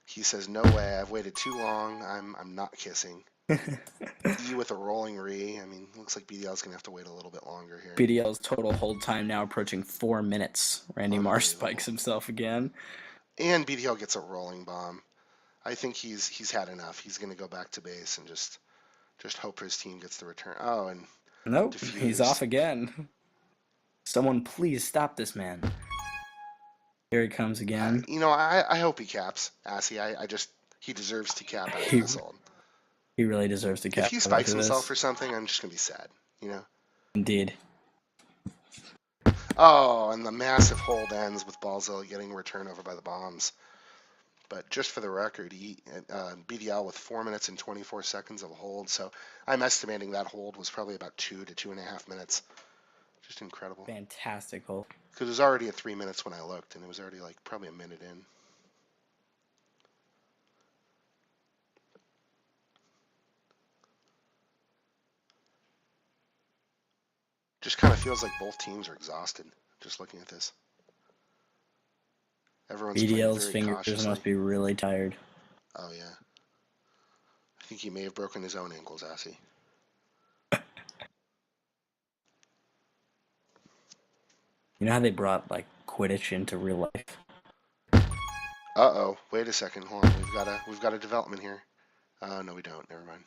he says, "No way! I've waited too long. I'm not kissing." E with a rolling re. I mean, looks like BDL's gonna have to wait a little bit longer here. BDL's total hold time now approaching 4 minutes. Randy Marsh spikes himself again. And BDL gets a rolling bomb. I think he's had enough. He's gonna go back to base and just hope his team gets the return. Oh, and nope, diffused. He's off again. Someone please stop this man. Here he comes again. I hope he caps Assy. He deserves to cap after this hold. He really deserves to cap. If he spikes himself or something, I'm just gonna be sad. Indeed. Oh, and the massive hold ends with Balzilla getting returned over by the bombs. But just for the record, BDL with 4 minutes and 24 seconds of hold. So I'm estimating that hold was probably about 2 to 2.5 minutes. Just incredible. Fantastic hold. Because it was already at 3 minutes when I looked, and it was already like probably a minute in. Just kind of feels like both teams are exhausted just looking at this. Everyone's BDL's playing very fingers cautiously. must be really tired. Oh, yeah. I think he may have broken his own ankles, Assy. You know how they brought like Quidditch into real life? Uh-oh. Wait a second. Hold on. We've got a development here. No, we don't. Never mind.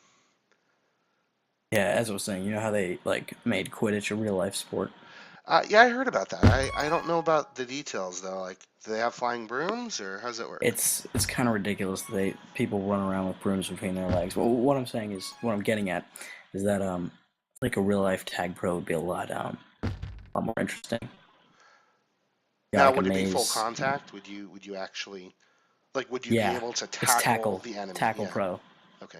Yeah, as I was saying, you know how they like made Quidditch a real life sport? Yeah, I heard about that. I don't know about the details though. Like, do they have flying brooms or how does it work? It's kind of ridiculous that people run around with brooms between their legs. Well, what I'm saying is, what I'm getting at is that like a real life tag pro would be a lot more interesting. Got Now, like a would it be full maze. contact? Would you actually like would you be Yeah, able to it's tackle the enemy? tackle Yeah. pro. Okay.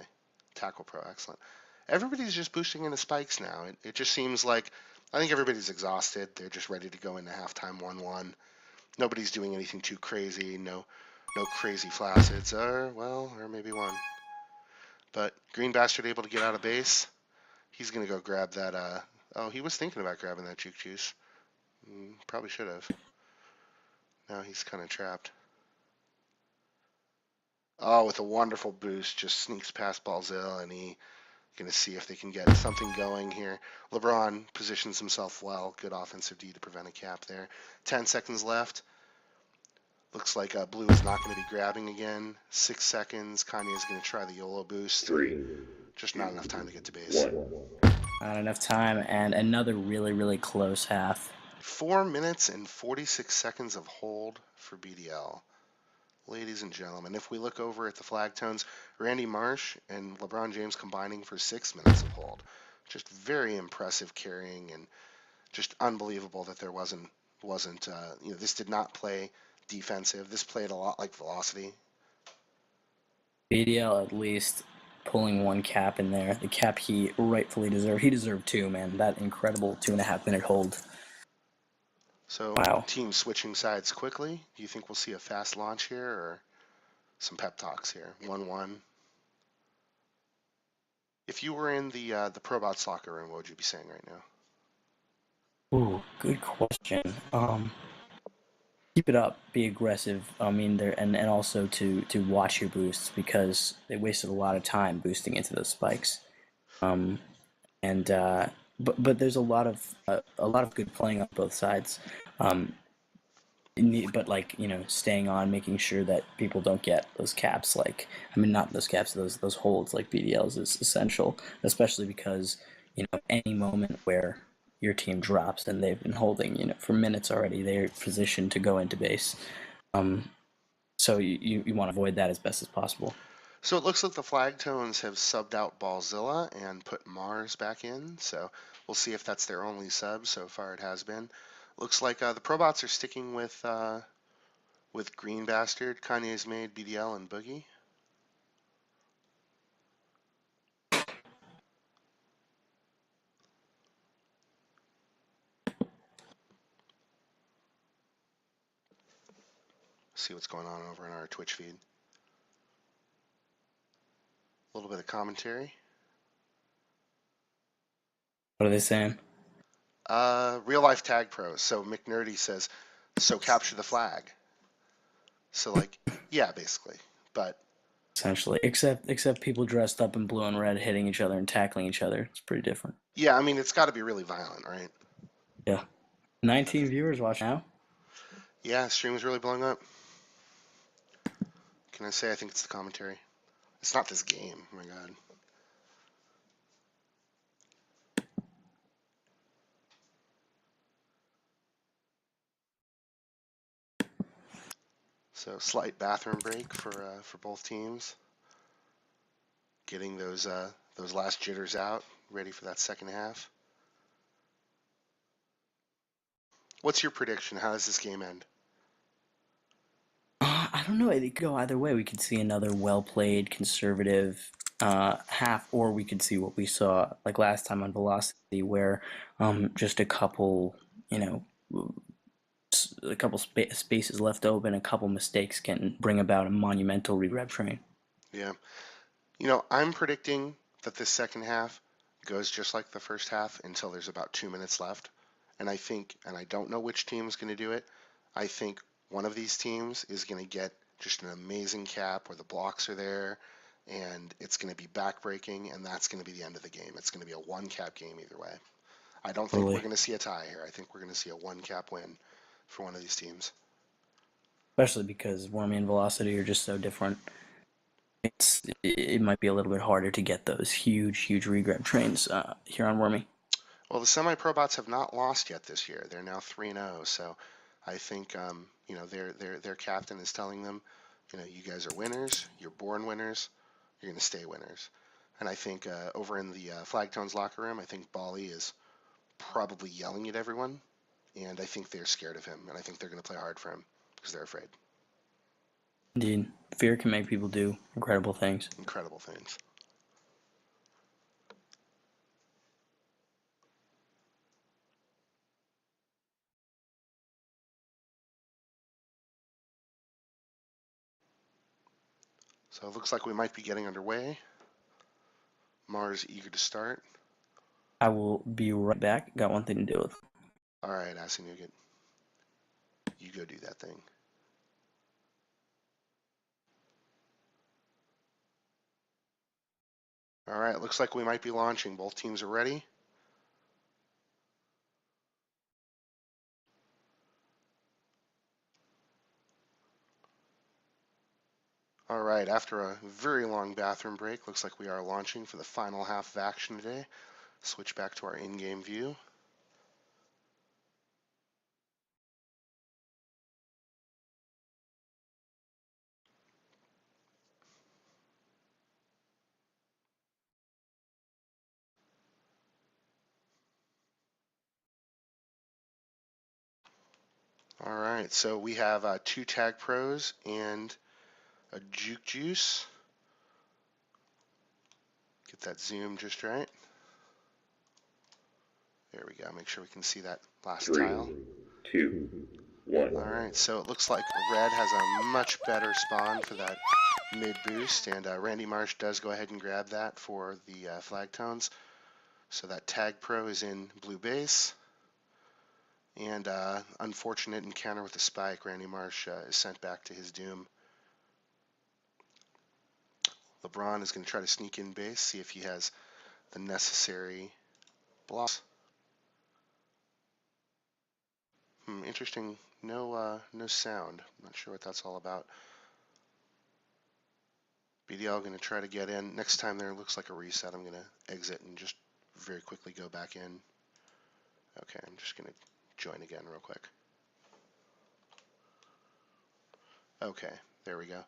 Tackle Pro, excellent. Everybody's just boosting into spikes now. It just seems like I think everybody's exhausted. They're just ready to go into halftime 1-1. Nobody's doing anything too crazy. No crazy flaccets. Or maybe one. But Green Bastard able to get out of base. He's gonna go grab that. Oh, he was thinking about grabbing that juke juice. Probably should have. Now he's kind of trapped. Oh, with a wonderful boost, just sneaks past Balzil, and he going to see if they can get something going here. LeBron positions himself well. Good offensive D to prevent a cap there. 10 seconds left. Looks like Blue is not going to be grabbing again. 6 seconds. Kanye is going to try the YOLO boost. Just not enough time to get to base. Not enough time, and another really close half. 4 minutes and 46 seconds of hold for BDL. Ladies and gentlemen, if we look over at the Flagtones, Randy Marsh and LeBron James combining for 6 minutes of hold. Just very impressive carrying and just unbelievable that there wasn't this did not play defensive. This played a lot like Velocity. BDL at least pulling one cap in there. The cap he rightfully deserved. He deserved two, man. That incredible 2.5 minute hold. So Wow. team switching sides quickly. Do you think we'll see a fast launch here or some pep talks here? 1-1. If you were in the Probots locker room, what would you be saying right now? Ooh, good question. Keep it up, be aggressive. I mean, there and also to watch your boosts because they wasted a lot of time boosting into those spikes. Um, and but there's a lot of good playing on both sides. Um, but like staying on, making sure that people don't get those caps. Like I mean, not those caps, those holds like BDLs is essential, especially because any moment where your team drops and they've been holding for minutes already, they're positioned to go into base. So you want to avoid that as best as possible. So it looks like the Flagtones have subbed out Ballzilla and put Mars back in. So we'll see if that's their only sub. So far it has been. Looks like the Probots are sticking with Green Bastard, Kanye's Maid, BDL, and Boogie. See what's going on over in our Twitch feed. A little bit of commentary. What are they saying? Real life tag pros. So McNerdy says, so capture the flag. So like, yeah, basically. But Essentially, except people dressed up in blue and red hitting each other and tackling each other. It's pretty different. yeah, I mean, it's got to be really violent, right? Yeah. 19 viewers watch now. Yeah, stream is really blowing up. Can I say I think it's the commentary? It's not this game. Oh my god. So slight bathroom break for both teams. Getting those last jitters out, ready for that second half. What's your prediction? How does this game end? I don't know. It could go either way. We could see another well-played, conservative half, or we could see what we saw like last time on Velocity, where just a couple, spaces left open, a couple mistakes can bring about a monumental regrab train. Yeah. I'm predicting that this second half goes just like the first half until there's about 2 minutes left. And I don't know which team is going to do it. I think one of these teams is going to get just an amazing cap where the blocks are there and it's going to be backbreaking, and that's going to be the end of the game. It's going to be a one cap game either way. I don't think we're going to see a tie here. I think we're going to see a one cap win for one of these teams. Especially because Wormy and Velocity are just so different. It might be a little bit harder to get those huge regrab trains here on Wormy. Well, the Semi-Probots have not lost yet this year. They're now 3-0. So I think their captain is telling them, you guys are winners. You're born winners. You're going to stay winners. And I think over in the Flagtones locker room, I think Bali is probably yelling at everyone, and I think they're scared of him, and I think they're going to play hard for him because they're afraid. Indeed, fear can make people do incredible things. Incredible things. So it looks like we might be getting underway. Mars eager to start. I will be right back. Got one thing to deal with. All right, Asinugit. You go do that thing. All right, looks like we might be launching. Both teams are ready. All right, after a very long bathroom break, looks like we are launching for the final half of action today. Switch back to our in-game view. All right, so we have two Tagpros and a Juke Juice. Get that zoom just right. There we go. Make sure we can see that last 3, tile. 2, 1. All right, so it looks like Red has a much better spawn for that mid boost, and Randy Marsh does go ahead and grab that for the Flagtones. So that Tagpro is in blue base, and unfortunate encounter with the spike. Randy Marsh is sent back to his doom. LeBron is going to try to sneak in base, see if he has the necessary blocks. Interesting. No sound. Not sure what that's all about. BDL going to try to get in. Next time there looks like a reset. I'm going to exit and just very quickly go back in. Okay, I'm just going to join again real quick. Okay, there we go.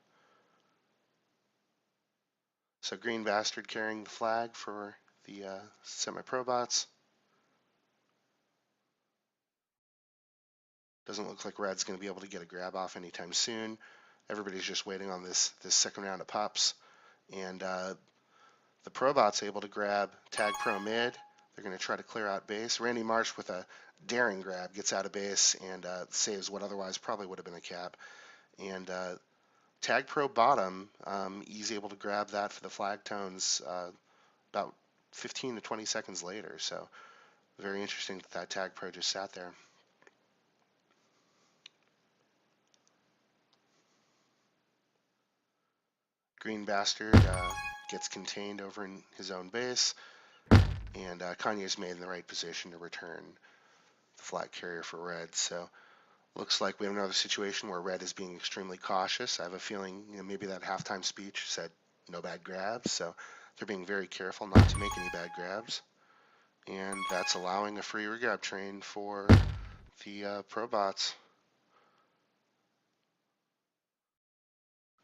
So Green Bastard carrying the flag for the Semi-Probots. Doesn't look like Red's going to be able to get a grab off anytime soon. Everybody's just waiting on this second round of pops. And the Probots able to grab Tagpro mid. They're going to try to clear out base. Randy Marsh with a daring grab gets out of base and saves what otherwise probably would have been a cap. And Tagpro bottom, he's able to grab that for the Flagtones about 15 to 20 seconds later. So very interesting that Tagpro just sat there. Green Bastard gets contained over in his own base, and Kanye's made in the right position to return the flag carrier for Red. So looks like we have another situation where Red is being extremely cautious. I have a feeling maybe that halftime speech said no bad grabs, so they're being very careful not to make any bad grabs. And that's allowing a free regrab train for the Probots.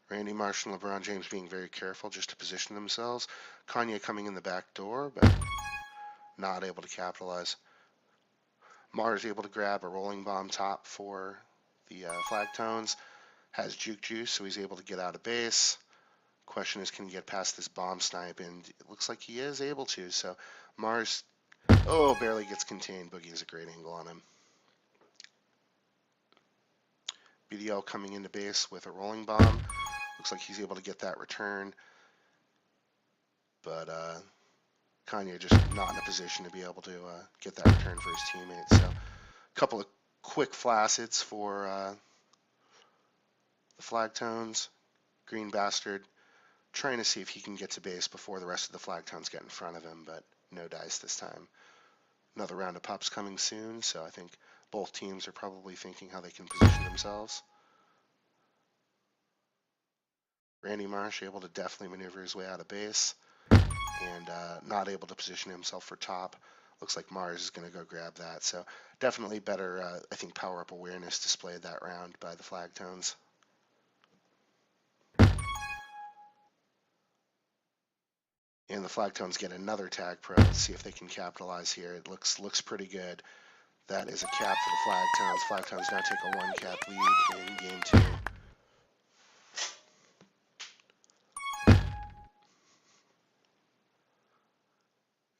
Randy Marsh and LeBron James being very careful just to position themselves. Kanye coming in the back door, but not able to capitalize. Mars able to grab a rolling bomb top for the Flagtones. Has Juke Juice, so he's able to get out of base. Question is, can he get past this bomb snipe? And it looks like he is able to. So Mars, barely gets contained. Boogie has a great angle on him. BDL coming into base with a rolling bomb. Looks like he's able to get that return. But Kanye just not in a position to be able to get that return for his teammates. So a couple of quick flacets for the Flagtones. Green Bastard trying to see if he can get to base before the rest of the Flagtones get in front of him, but no dice this time. Another round of pups coming soon, so I think both teams are probably thinking how they can position themselves. Randy Marsh able to definitely maneuver his way out of base and not able to position himself for top. Looks like Mars is going to go grab that. So definitely better, I think, power-up awareness displayed that round by the Flagtones. And the Flagtones get another Tagpro. Let's see if they can capitalize here. It looks pretty good. That is a cap for the Flagtones. Flagtones now take a 1-cap lead in game 2.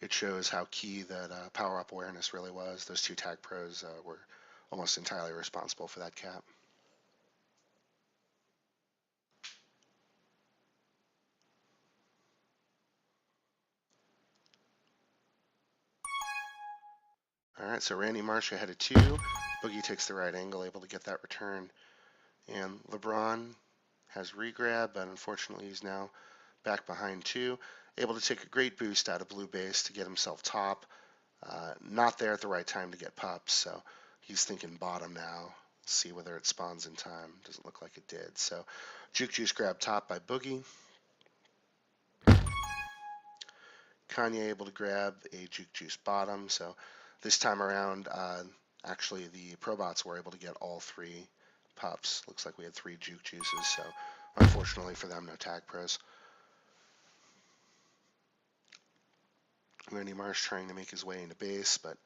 It shows how key that power-up awareness really was. Those two Tagpros were almost entirely responsible for that cap. All right, so Randy Marsh ahead of 2. Boogie takes the right angle, able to get that return. And LeBron has regrab, but unfortunately he's now back behind 2. Able to take a great boost out of blue base to get himself top. Not there at the right time to get pups, so he's thinking bottom now. See whether it spawns in time. Doesn't look like it did. So Juke Juice grab top by Boogie. Kanye able to grab a Juke Juice bottom. So this time around, actually the Probots were able to get all 3 pups. Looks like we had 3 Juke Juices, so unfortunately for them, no Tagpros. Randy Marsh trying to make his way into base, but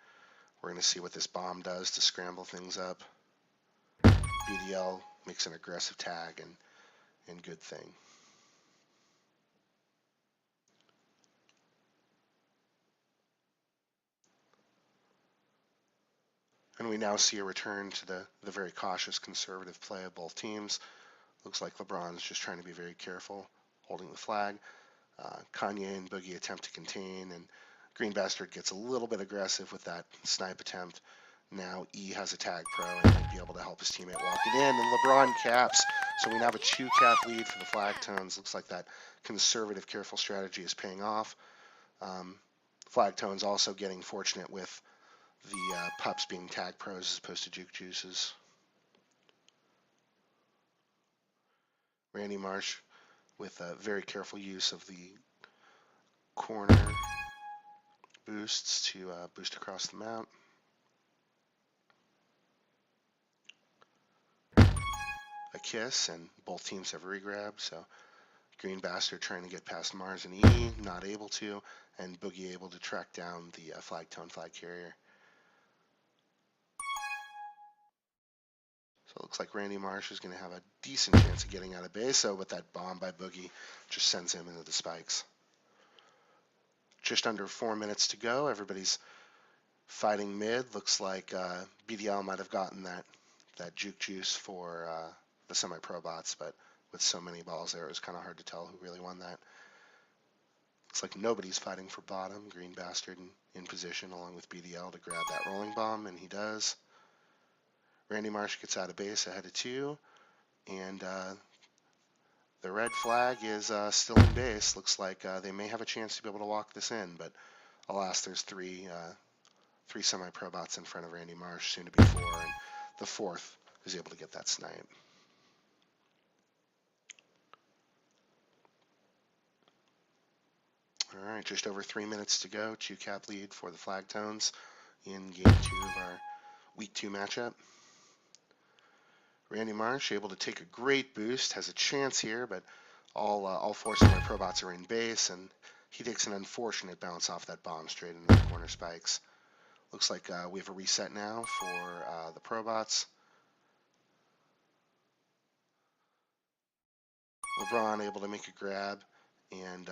we're going to see what this bomb does to scramble things up. BDL makes an aggressive tag, and good thing. And we now see a return to the very cautious, conservative play of both teams. Looks like LeBron's just trying to be very careful, holding the flag. Kanye and Boogie attempt to contain, and Green Bastard gets a little bit aggressive with that snipe attempt. Now E has a Tagpro and might be able to help his teammate walk it in, and LeBron caps. So we now have a 2-cap lead for the Flagtones. Looks like that conservative, careful strategy is paying off. Flagtones also getting fortunate with the pups being Tagpros as opposed to Juke Juices. Randy Marsh with a very careful use of the corner boosts to boost across the map. A kiss, and both teams have regrab, so Green Bastard trying to get past Mars and E, not able to, and Boogie able to track down the Flagtone flag carrier. So it looks like Randy Marsh is going to have a decent chance of getting out of base, so with that bomb by Boogie just sends him into the spikes. Just under 4 minutes to go. Everybody's fighting mid. Looks like BDL might have gotten that Juke Juice for the Semi-Probots, but with so many balls there, it was kind of hard to tell who really won that. Looks like nobody's fighting for bottom. Green Bastard in position along with BDL to grab that rolling bomb, and he does. Randy Marsh gets out of base ahead of 2, and the red flag is still in base. Looks like they may have a chance to be able to walk this in, but alas, there's 3 Semi-Probots in front of Randy Marsh, soon to be 4, and the 4th is able to get that snipe. All right, just over 3 minutes to go. 2-cap lead for the Flagtones in game 2 of our week 2 matchup. Randy Marsh able to take a great boost, has a chance here, but all 4 Semi-Probots are in base, and he takes an unfortunate bounce off that bomb straight into the corner spikes. Looks like we have a reset now for the Probots. LeBron able to make a grab and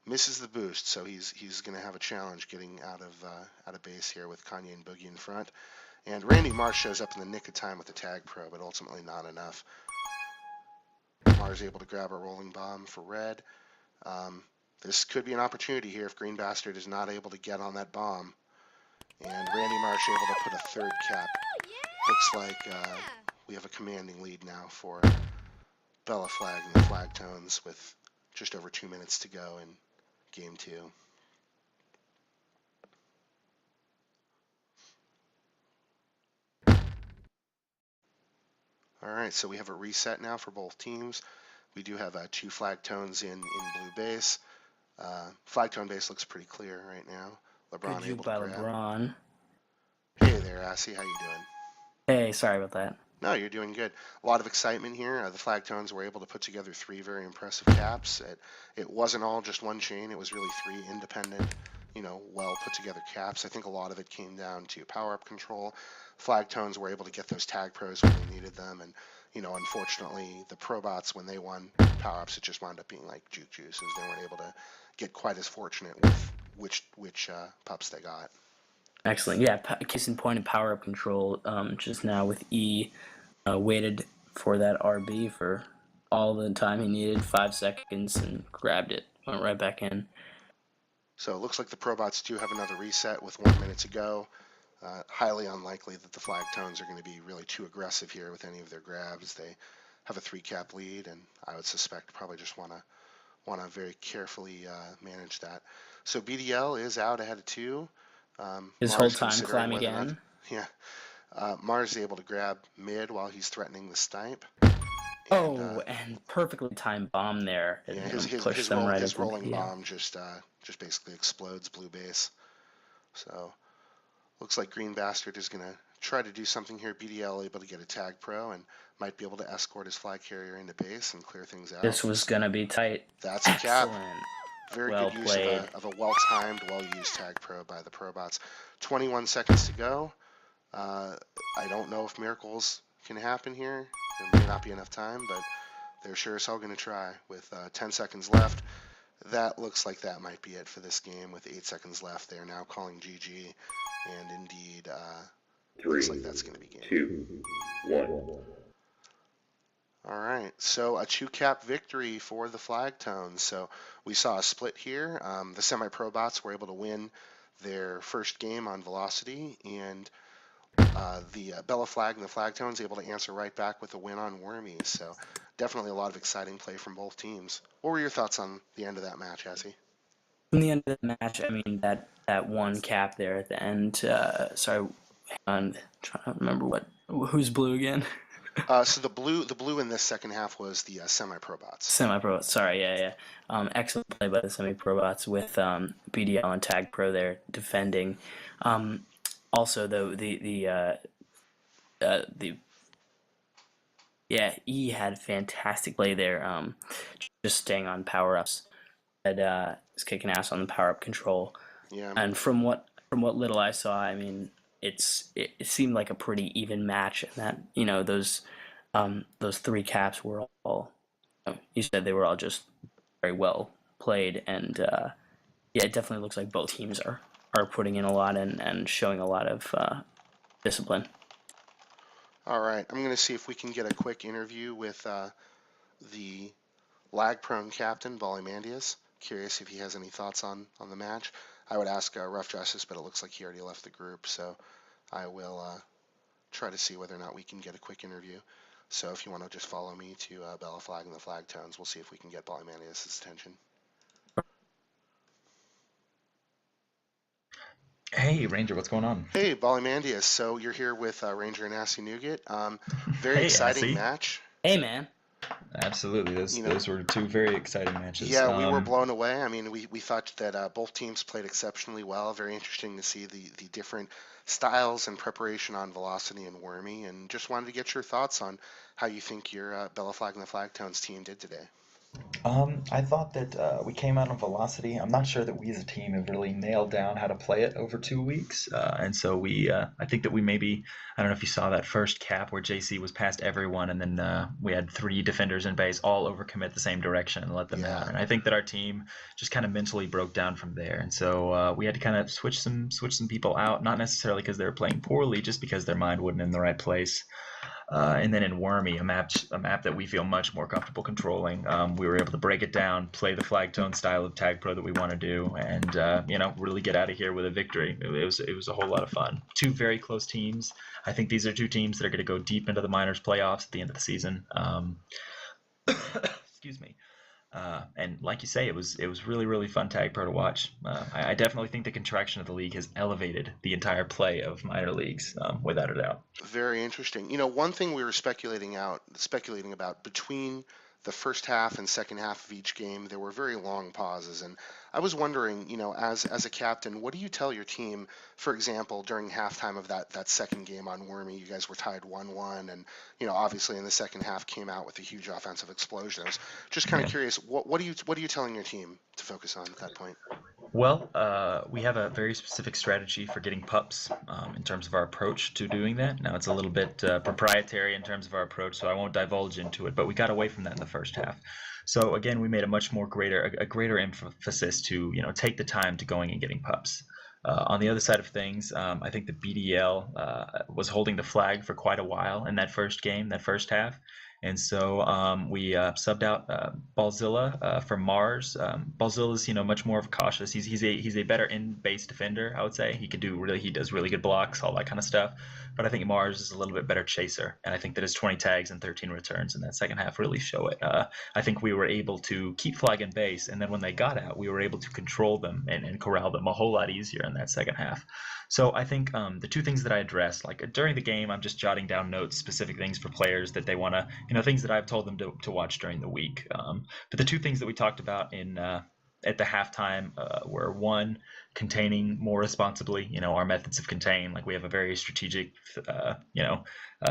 misses the boost, so he's going to have a challenge getting out of base here with Kanye and Boogie in front. And Randy Marsh shows up in the nick of time with the Tagpro, but ultimately not enough. Mars able to grab a rolling bomb for red. This could be an opportunity here if Green Bastard is not able to get on that bomb. And Randy Marsh able to put a 3rd cap. Looks like we have a commanding lead now for Bela Flag and the Flagtones with just over 2 minutes to go in game 2. All right, so we have a reset now for both teams. We do have 2 Flagtones in blue base. Flagtone base looks pretty clear right now. LeBron Good juke able to by grab. LeBron. Hey there, Assy. How you doing? Hey, sorry about that. No, you're doing good. A lot of excitement here. The Flagtones were able to put together 3 very impressive caps. It wasn't all just one chain. It was really 3 independent, well put together caps. I think a lot of it came down to power-up control. Flagtones were able to get those Tagpros when they needed them, and unfortunately, the Probots when they won power-ups, it just wound up being like juke juices. They weren't able to get quite as fortunate with which pups they got. Excellent. Yeah, case in point in power up control. Just now with E, waited for that RB for all the time he needed, 5 seconds, and grabbed it. Went right back in. So it looks like the Probots do have another reset with 1 minute to go. Highly unlikely that the Flagtones are going to be really too aggressive here with any of their grabs. They have a 3 cap lead, and I would suspect probably just want to very carefully manage that. So BDL is out ahead of 2. His whole Mars time considering climb whether or not, again. yeah, Mars is able to grab mid while he's threatening the snipe. And perfectly timed bomb there. Yeah, Push them right his into the rolling PL. bomb just basically explodes blue base. So looks like Green Bastard is going to try to do something here. BDL able to get a Tagpro and might be able to escort his flag carrier into base and clear things out. This was gonna be tight. That's a cap. Excellent. Very Well good use played. of a well-timed, well-used Tagpro by the Probots. 21 seconds to go. I don't know if miracles can happen here. There may not be enough time, but they're sure as hell going to try. With 10 seconds left, that looks like that might be it for this game. With 8 seconds left, they are now calling GG, and indeed, looks like that's going to be game. 2, 1. All right, so a 2-cap victory for the Flagtones. So we saw a split here. The Semi-Probots were able to win their first game on Velocity, and the Bela Flag and the Flagtones able to answer right back with a win on Wormy. So definitely a lot of exciting play from both teams. What were your thoughts on the end of that match, Essie? In the end of the match, I mean that one cap there at the end. Sorry, I'm trying to remember who's blue again. So the blue in this second half was the Semi-Probots. Semi-Probots. Sorry, yeah. Excellent play by the Semi-Probots with BDL and Tagpro there defending. Also, though E had fantastic play there. Just staying on power ups. Is kicking ass on the power up control. Yeah. And from what little I saw, I mean, it seemed like a pretty even match, and that those 3 caps were all. You said they were all just very well played, and it definitely looks like both teams are putting in a lot and showing a lot of discipline. All right, I'm going to see if we can get a quick interview with the lag-prone captain, Balimandius. Curious if he has any thoughts on the match. I would ask Rough Justice, but it looks like he already left the group, so I will try to see whether or not we can get a quick interview. So if you want to just follow me to Bela Flag and the Flagtones, we'll see if we can get Balimandius' attention. Hey, Ranger, what's going on? Hey, Balimandius. So you're here with Ranger and Assy Nougat. Very exciting Assy. match. Hey, man. Absolutely, those were 2 very exciting matches. Yeah, we were blown away. I mean, we thought that both teams played exceptionally well. Very interesting to see the different styles and preparation on Velocity and Wormy, and just wanted to get your thoughts on how you think your Bela Flag and the Flagtones team did today. I thought that we came out on Velocity. I'm not sure that we as a team have really nailed down how to play it over 2 weeks, and so I think that we maybe, I don't know if you saw that first cap where JC was past everyone, and then we had 3 defenders in base all overcommit the same direction and let them out. And I think that our team just kind of mentally broke down from there, and so we had to kind of switch some people out, not necessarily because they were playing poorly, just because their mind wasn't in the right place. And then in Wormy, a map that we feel much more comfortable controlling, we were able to break it down, play the Flagtone style of Tagpro that we want to do, and really get out of here with a victory. It was a whole lot of fun. 2 very close teams. I think these are 2 teams that are going to go deep into the minors playoffs at the end of the season. Excuse me. And like you say, it was really, really fun Tagpro to watch. I definitely think the contraction of the league has elevated the entire play of minor leagues, without a doubt. Very interesting. One thing we were speculating about between the first half and second half of each game, there were very long pauses. And I was wondering, as a captain, what do you tell your team, for example, during halftime of that second game on Wormy? You guys were tied 1-1, and obviously in the second half came out with a huge offensive explosion. I was just kind of curious, what are you telling your team to focus on at that point? Well, we have a very specific strategy for getting pups in terms of our approach to doing that. Now, it's a little bit proprietary in terms of our approach, so I won't divulge into it, but we got away from that in the first half. So again, we made a greater emphasis to take the time to going and getting pups. On the other side of things, I think the BDL was holding the flag for quite a while in that first game, that first half. And so we subbed out Ballzilla for Mars. Ballzilla's much more of a cautious. He's a better in-base defender, I would say. He does really good blocks, all that kind of stuff. But I think Mars is a little bit better chaser, and I think that his 20 tags and 13 returns in that second half really show it. I think we were able to keep flag in base, and then when they got out, we were able to control them and corral them a whole lot easier in that second half. So I think the two things that I addressed, like during the game, I'm just jotting down notes, specific things for players that they want to, things that I've told them to watch during the week. But the two things that we talked about at the halftime were, one, containing more responsibly, our methods of contain. Like we have a very strategic,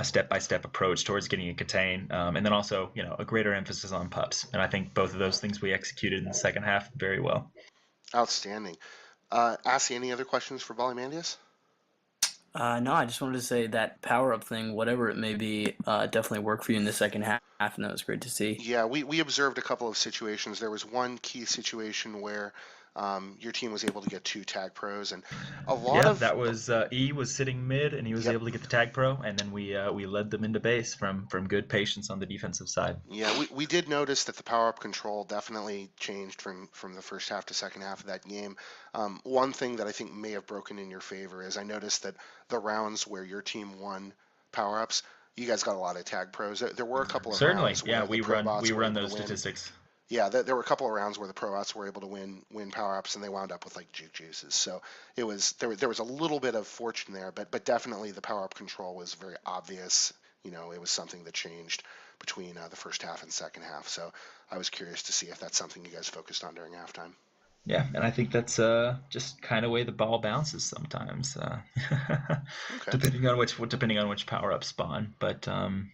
step-by-step approach towards getting a contain. And then also, a greater emphasis on pups. And I think both of those things we executed in the second half very well. Outstanding. Assie, any other questions for Ballymandius? No, I just wanted to say that power up thing, whatever it may be, definitely worked for you in the second half, and that was great to see. Yeah, we observed a couple of situations. There was one key situation where your team was able to get 2 tag pros, and a lot of that was E was sitting mid, and he was able to get the tag pro, and then we led them into base from good patience on the defensive side. Yeah, we did notice that the power up control definitely changed from the first half to second half of that game. One thing that I think may have broken in your favor is I noticed that the rounds where your team won power ups, you guys got a lot of tag pros. There were a couple of Certainly, rounds where we run those statistics. Yeah, there were a couple of rounds where the Probots were able to win power ups, and they wound up with like juke juices. So it was there was a little bit of fortune there, but definitely the power up control was very obvious. It was something that changed between the first half and second half. So I was curious to see if that's something you guys focused on during halftime. Yeah, and I think that's just kind of way the ball bounces sometimes, Okay. depending on which power up spawn. But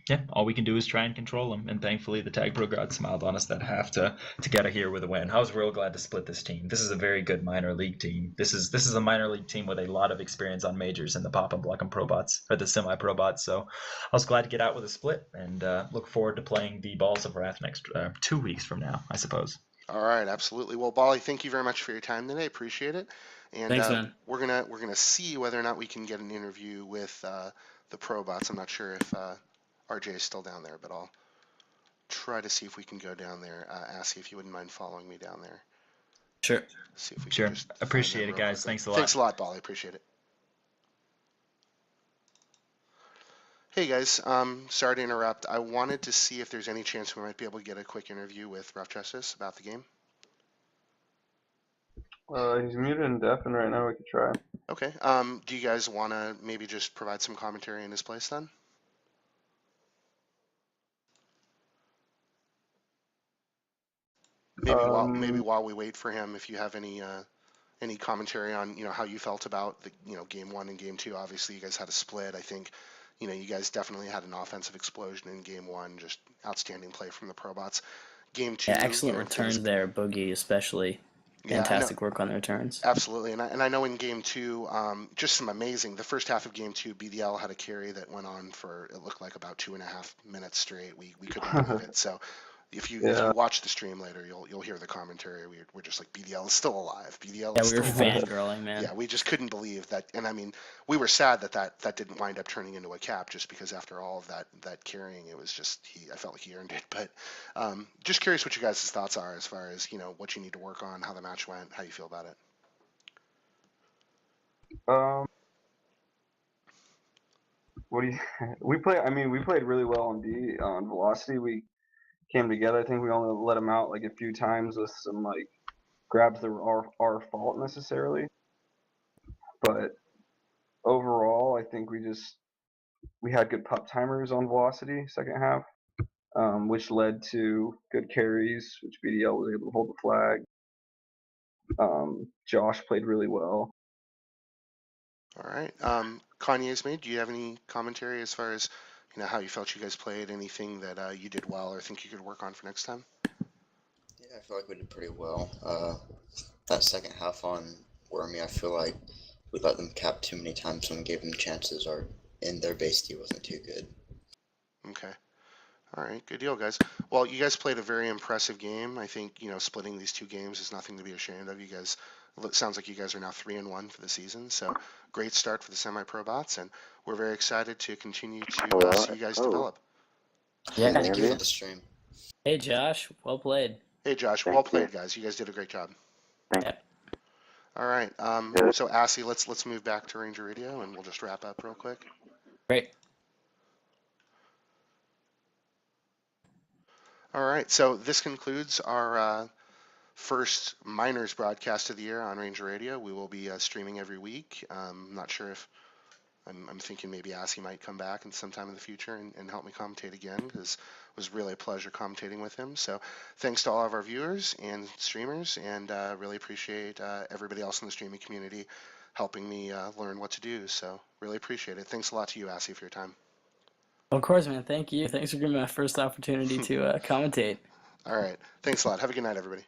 yeah, all we can do is try and control them. And thankfully, the Tagpro god smiled on us that half to get out here with a win. I was real glad to split this team. This is a very good minor league team. This is a minor league team with a lot of experience on majors in the Pop and Block and Probots, or the Semi-Probots. So I was glad to get out with a split, and look forward to playing the Balls of Wrath next 2 weeks from now, I suppose. All right, absolutely. Well, Bali, thank you very much for your time today. Appreciate it. And Thanks, man. we're gonna see whether or not we can get an interview with the Probots. I'm not sure if RJ is still down there, but I'll try to see if we can go down there. Ask if you wouldn't mind following me down there. Sure. See if we Sure. can just Appreciate it, guys. Thanks a lot. Thanks a lot, Bali. Appreciate it. Hey guys, sorry to interrupt. I wanted to see if there's any chance we might be able to get a quick interview with Rough Justice about the game. He's muted and deafened right now. We could try. Okay. Do you guys want to maybe just provide some commentary in his place then? Maybe while we wait for him, if you have any commentary on how you felt about the game 1 and game 2. Obviously, you guys had a split. I think you guys definitely had an offensive explosion in game 1. Just outstanding play from the Probots. Game 2. Yeah, excellent returns there, Boogie especially. Fantastic work on the returns. Absolutely, and I know in game 2, just some amazing. The first half of game 2, BDL had a carry that went on for it looked like about 2.5 minutes straight. We couldn't believe it. So if you watch the stream later, you'll hear the commentary. We're just like, BDL is still alive. BDL is we were still alive. fangirling, man. Yeah, we just couldn't believe that. And I mean, we were sad that didn't wind up turning into a cap, just because after all of that carrying, it was just I felt like he earned it. But just curious what you guys' thoughts are as far as what you need to work on, how the match went, how you feel about it. What do you? We played really well on Velocity. We came together. I think we only let him out like a few times with some like grabs that were our fault necessarily. But overall, I think we had good pup timers on Velocity second half. which led to good carries, which BDL was able to hold the flag. Josh played really well. All right. Kanye's made. Do you have any commentary as far as how you felt you guys played? Anything that you did well or think you could work on for next time? Yeah, I feel like we did pretty well. That second half on Wormy, I feel like we let them cap too many times when we gave them chances, or in their base D wasn't too good. Okay. All right, good deal, guys. Well, you guys played a very impressive game. I think, splitting these two games is nothing to be ashamed of. You guys, it sounds like you guys are now 3-1 for the season, so great start for the Semi-Probots, and we're very excited to continue to see you guys develop. Yeah. Thank you for the stream. Hey, Josh. Well played. Hey, Josh, well played, guys. You guys did a great job. Yeah. All right, so Assy, let's move back to Ranger Radio, and we'll just wrap up real quick. Great. All right, so this concludes our first minors broadcast of the year on Ranger Radio. We will be streaming every week. I'm not sure if I'm thinking maybe Assy might come back in sometime in the future and help me commentate again, because it was really a pleasure commentating with him. So thanks to all of our viewers and streamers, and really appreciate everybody else in the streaming community helping me learn what to do. So really appreciate it. Thanks a lot to you, Assy, for your time. Of course, man. Thank you. Thanks for giving me my first opportunity to commentate. All right. Thanks a lot. Have a good night, everybody.